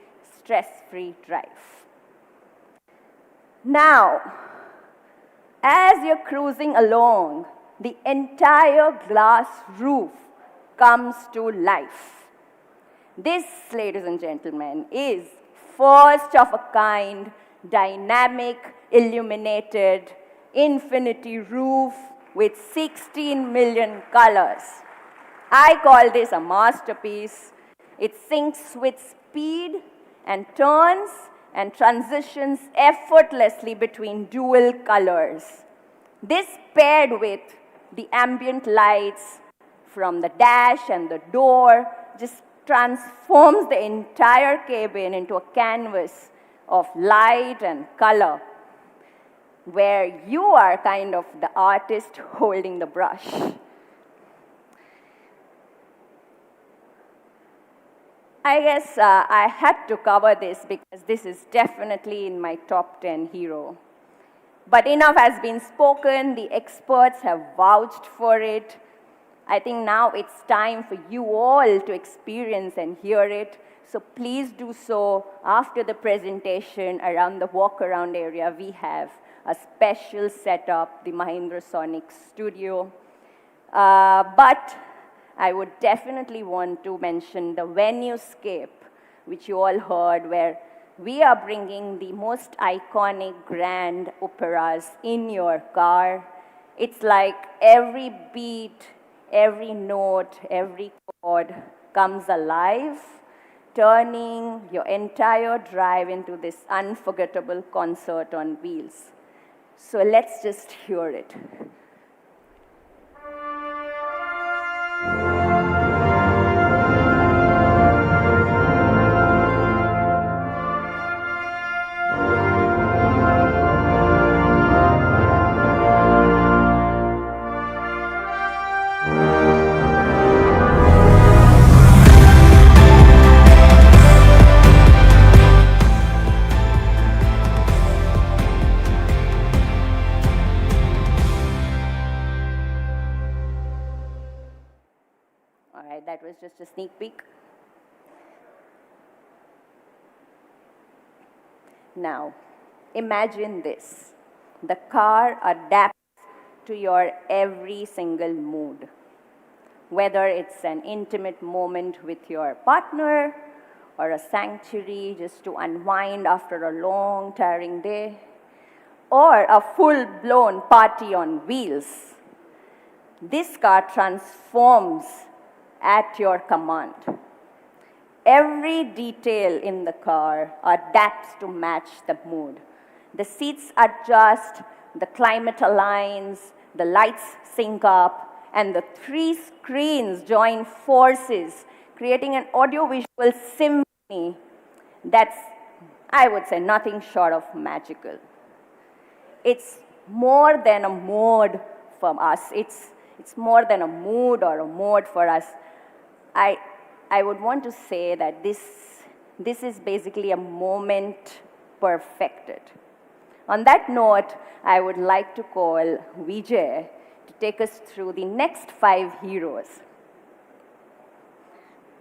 S15: stress-free drive. Now, as you're cruising along, the entire glass roof comes to life. This, ladies and gentlemen, is first of a kind, dynamic, illuminated, infinity roof with 16 million colors. I call this a masterpiece. It syncs with speed and turns and transitions effortlessly between dual colors. This paired with the ambient lights from the dash and the door just transforms the entire cabin into a canvas of light and color, where you are kind of the artist holding the brush. I guess I had to cover this because this is definitely in my top 10 hero. But enough has been spoken, the experts have vouched for it. I think now it's time for you all to experience and hear it. So please do so after the presentation around the walk-around area. We have a special setup, the Mahindra Sonic Studio. But I would definitely want to mention the venue-scape, which you all heard, where we are bringing the most iconic grand operas in your car. It's like every beat, every note, every chord comes alive, turning your entire drive into this unforgettable concert on wheels. So let's just hear it. That was just a sneak peek. Now, imagine this. The car adapts to your every single mood. Whether it's an intimate moment with your partner, or a sanctuary just to unwind after a long, tiring day, or a full-blown party on wheels. This car transforms at your command. Every detail in the car adapts to match the mood. The seats adjust, the climate aligns, the lights sync up, and the 3 screens join forces, creating an audiovisual symphony that's, I would say, nothing short of magical. It's more than a mode for us. It's more than a mood or a mode for us. I would want to say that this is basically a moment perfected. On that note, I would like to call Vijay to take us through the next 5 heroes.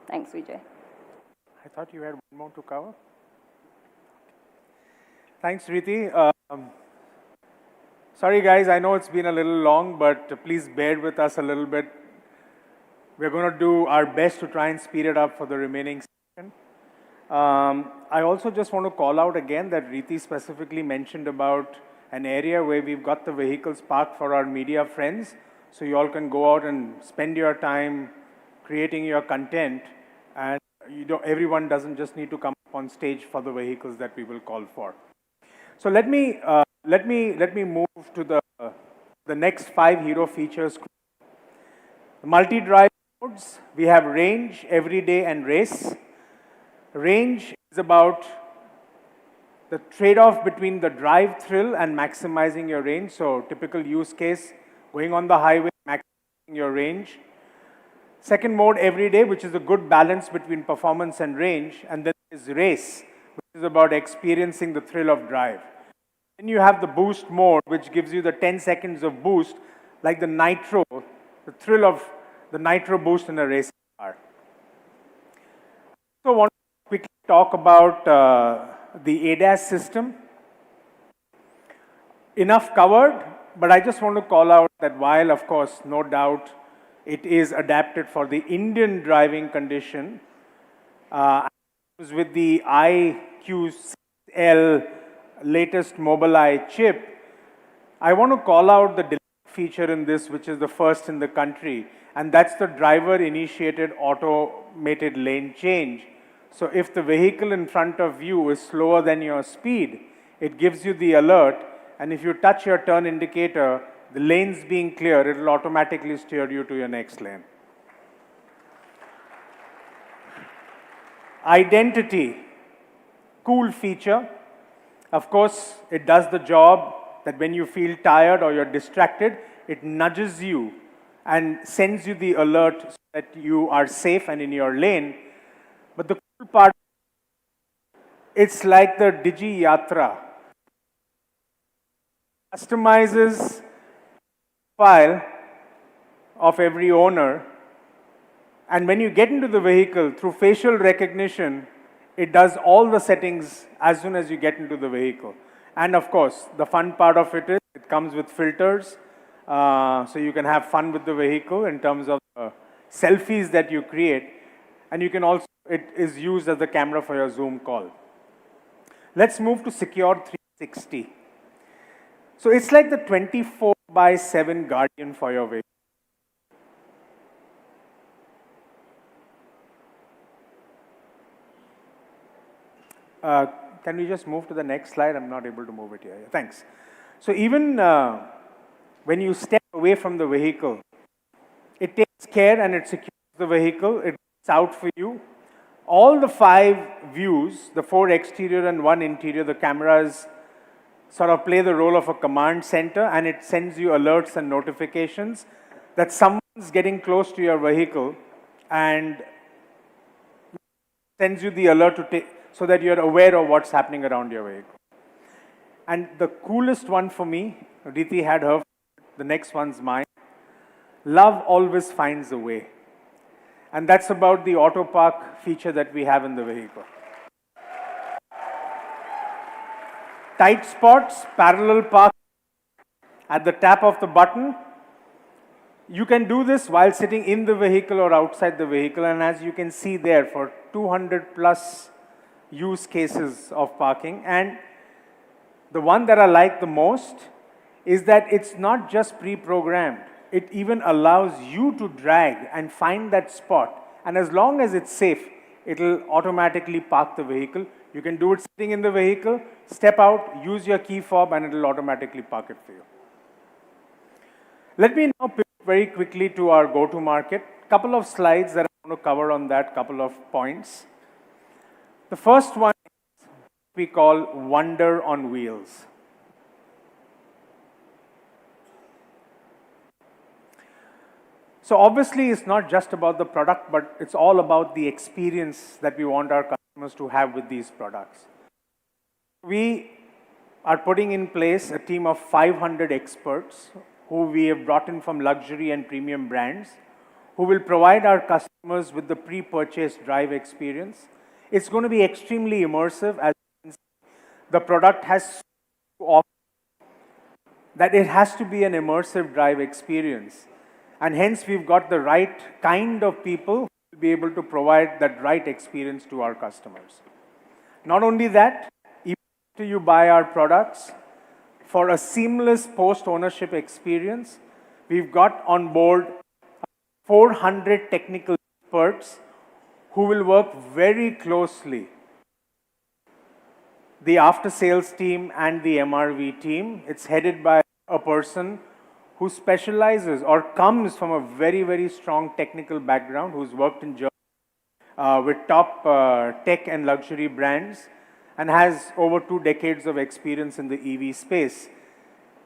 S15: Thanks, Vijay.
S3: I thought you had one more to cover. Thanks, Riti. Sorry, guys, I know it's been a little long, but please bear with us a little bit. We're going to do our best to try and speed it up for the remaining section. I also just want to call out again that Riti specifically mentioned about an area where we've got the vehicles parked for our media friends, so you all can go out and spend your time creating your content, and everyone doesn't just need to come up on stage for the vehicles that we will call for. So let me move to the next 5 hero features. Multi-drive modes, we have range, everyday, and race. Range is about the trade-off between the drive thrill and maximizing your range. So typical use case, going on the highway, maximizing your range. Second mode, everyday, which is a good balance between performance and range. And then is race, which is about experiencing the thrill of drive. Then you have the boost mode, which gives you the 10 seconds of boost, like the nitro, the thrill of the nitro boost in a racing car. So I want to quickly talk about the ADAS system. Enough covered, but I just want to call out that while, of course, no doubt, it is adapted for the Indian driving condition, with the IQL latest Mobileye chip, I want to call out the delay feature in this, which is the first in the country, and that's the driver-initiated automated lane change. So if the vehicle in front of you is slower than your speed, it gives you the alert, and if you touch your turn indicator, the lane's being clear, it will automatically steer you to your next lane. Identity, cool feature. Of course, it does the job that when you feel tired or you're distracted, it nudges you and sends you the alert so that you are safe and in your lane. But the cool part, it's like the Digi Yatra. Customizes file of every owner, and when you get into the vehicle through facial recognition, it does all the settings as soon as you get into the vehicle. And of course, the fun part of it is it comes with filters, so you can have fun with the vehicle in terms of selfies that you create, and you can also, it is used as the camera for your Zoom call. Let's move to Secure 360. So it's like the 24/7 guardian for your vehicle. Can we just move to the next slide? I'm not able to move it here. Thanks. So even when you step away from the vehicle, it takes care and it secures the vehicle. It's out for you. All the 5 views, the 4 exterior and 1 interior, the cameras sort of play the role of a command center, and it sends you alerts and notifications that someone's getting close to your vehicle and sends you the alert to take, so that you're aware of what's happening around your vehicle. And the coolest one for me, Riti had her, the next one's mine. Love always finds a way. And that's about the auto park feature that we have in the vehicle. Tight spots, parallel park at the tap of the button. You can do this while sitting in the vehicle or outside the vehicle, and as you can see there, for 200 plus use cases of parking. And the one that I like the most is that it's not just pre-programmed. It even allows you to drag and find that spot, and as long as it's safe, it'll automatically park the vehicle. You can do it sitting in the vehicle, step out, use your key fob, and it'll automatically park it for you. Let me now pivot very quickly to our go-to-market. Couple of slides that I want to cover on that, couple of points. The first one we call Wonder on Wheels. So obviously, it's not just about the product, but it's all about the experience that we want our customers to have with these products. We are putting in place a team of 500 experts who we have brought in from luxury and premium brands, who will provide our customers with the pre-purchase drive experience. It's going to be extremely immersive, as you can see. The product has to offer that it has to be an immersive drive experience. And hence, we've got the right kind of people who will be able to provide that right experience to our customers. Not only that, even after you buy our products, for a seamless post-ownership experience, we've got on board 400 technical experts who will work very closely. The after-sales team and the MRV team, it's headed by a person who specializes or comes from a very, very strong technical background, who's worked in Germany with top tech and luxury brands, and has over 2 decades of experience in the EV space.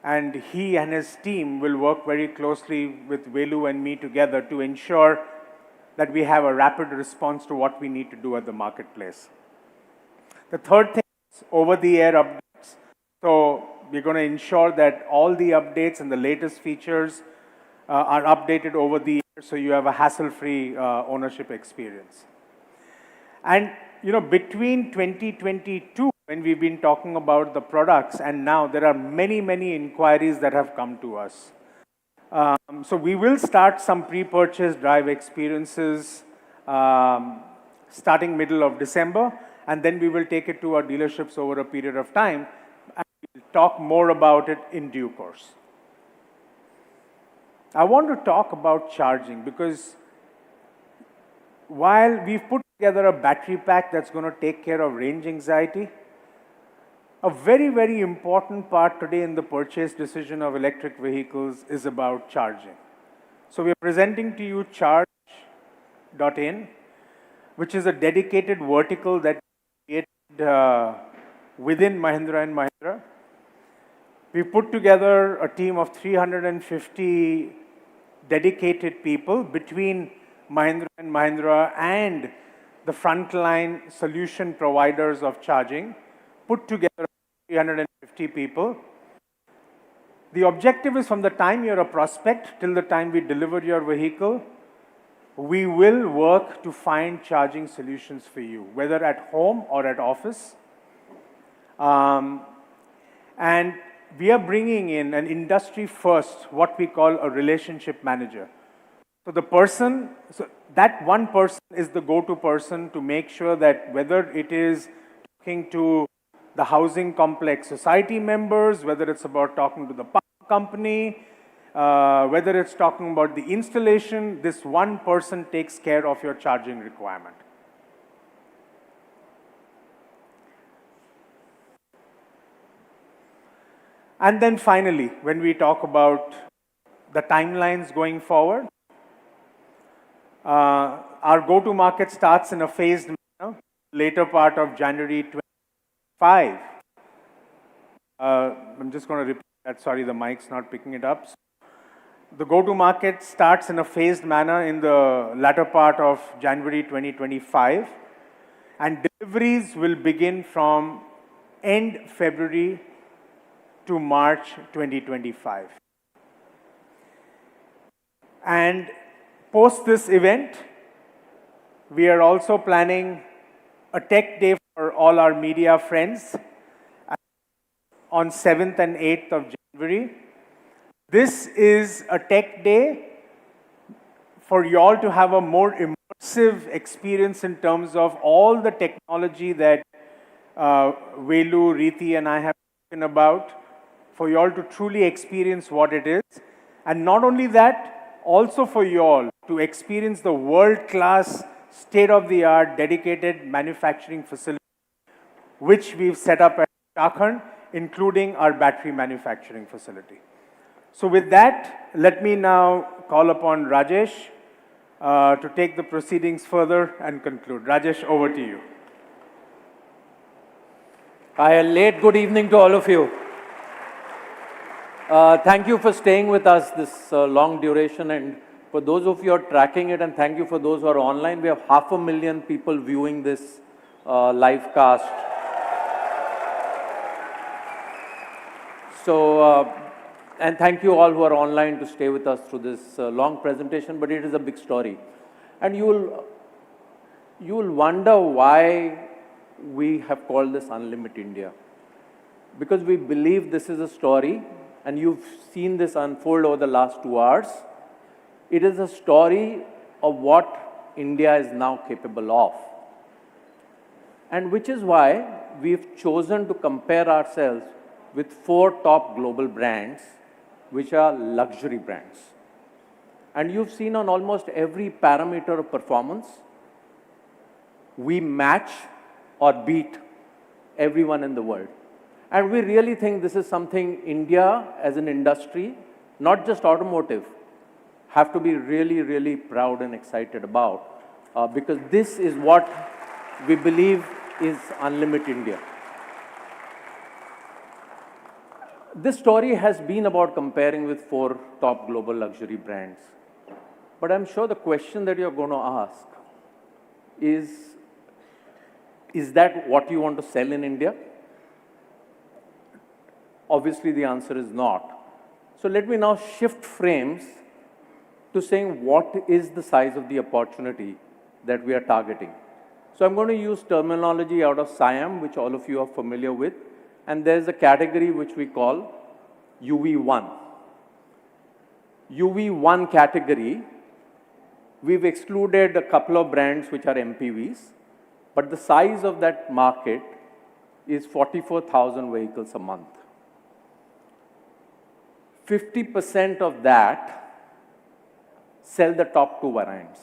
S3: And he and his team will work very closely with Velu and me together to ensure that we have a rapid response to what we need to do at the marketplace. The third thing is over-the-air updates. So we're going to ensure that all the updates and the latest features are updated over the air, so you have a hassle-free ownership experience. And between 2022, when we've been talking about the products, and now there are many, many inquiries that have come to us. So we will start some pre-purchase drive experiences starting middle of December, and then we will take it to our dealerships over a period of time, and we'll talk more about it in due course. I want to talk about charging, because while we've put together a battery pack that's going to take care of range anxiety, a very, very important part today in the purchase decision of electric vehicles is about charging. So we're presenting to you charge.in, which is a dedicated vertical that we created within Mahindra & Mahindra. We put together a team of 350 dedicated people between Mahindra & Mahindra and the frontline solution providers of charging, put together 350 people. The objective is, from the time you're a prospect till the time we deliver your vehicle, we will work to find charging solutions for you, whether at home or at office. And we are bringing in an industry first, what we call a relationship manager. So that one person is the go-to person to make sure that whether it is talking to the housing complex society members, whether it's about talking to the power company, whether it's talking about the installation, this one person takes care of your charging requirement. And then finally, when we talk about the timelines going forward, our go-to-market starts in a phased manner, later part of January 2025. I'm just going to repeat that. Sorry, the mic's not picking it up. So the go-to-market starts in a phased manner in the latter part of January 2025, and deliveries will begin from end February to March 2025. And post this event, we are also planning a tech day for all our media friends on 7th and 8th of January. This is a tech day for you all to have a more immersive experience in terms of all the technology that Velu, Riti, and I have spoken about, for you all to truly experience what it is. And not only that, also for you all to experience the world-class, state-of-the-art, dedicated manufacturing facility, which we've set up at Chakhand, including our battery manufacturing facility. So with that, let me now call upon Rajesh to take the proceedings further and conclude. Rajesh, over to you.
S16: Hi, a late good evening to all of you. Thank you for staying with us this long duration, and for those of you who are tracking it, and thank you for those who are online. We have 500,000 people viewing this live cast. So, and thank you all who are online to stay with us through this long presentation, but it is a big story. And you will wonder why we have called this Unlimit India. Because we believe this is a story, and you've seen this unfold over the last 2 hours. It is a story of what India is now capable of. And which is why we've chosen to compare ourselves with 4 top global brands, which are luxury brands. And you've seen on almost every parameter of performance, we match or beat everyone in the world. And we really think this is something India as an industry, not just automotive, have to be really, really proud and excited about, because this is what we believe is Unlimit India. This story has been about comparing with 4 top global luxury brands. But I'm sure the question that you're going to ask is that what you want to sell in India? Obviously, the answer is not. So let me now shift frames to saying what is the size of the opportunity that we are targeting. So I'm going to use terminology out of SIAM, which all of you are familiar with. And there's a category which we call UV1. UV1 category, we've excluded a couple of brands which are MPVs, but the size of that market is 44,000 vehicles a month. 50% of that sell the top two variants,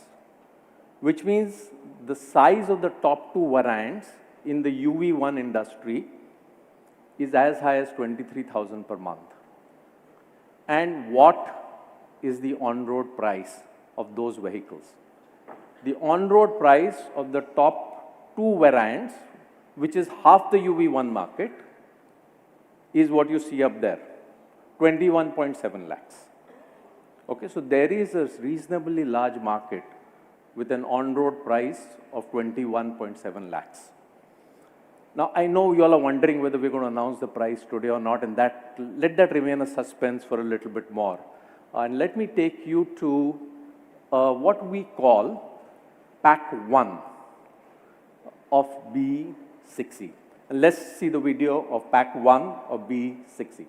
S16: which means the size of the top two variants in the UV1 industry is as high as 23,000 per month. And what is the on-road price of those vehicles? The on-road price of the top two variants, which is half the UV1 market, is what you see up there, 21.7 lakhs. Okay, so there is a reasonably large market with an on-road price of 21.7 lakhs. Now, I know you all are wondering whether we're going to announce the price today or not, and let that remain a suspense for a little bit more. And let me take you to what we call Pack 1 of B60. And let's see the video of Pack 1 of B60.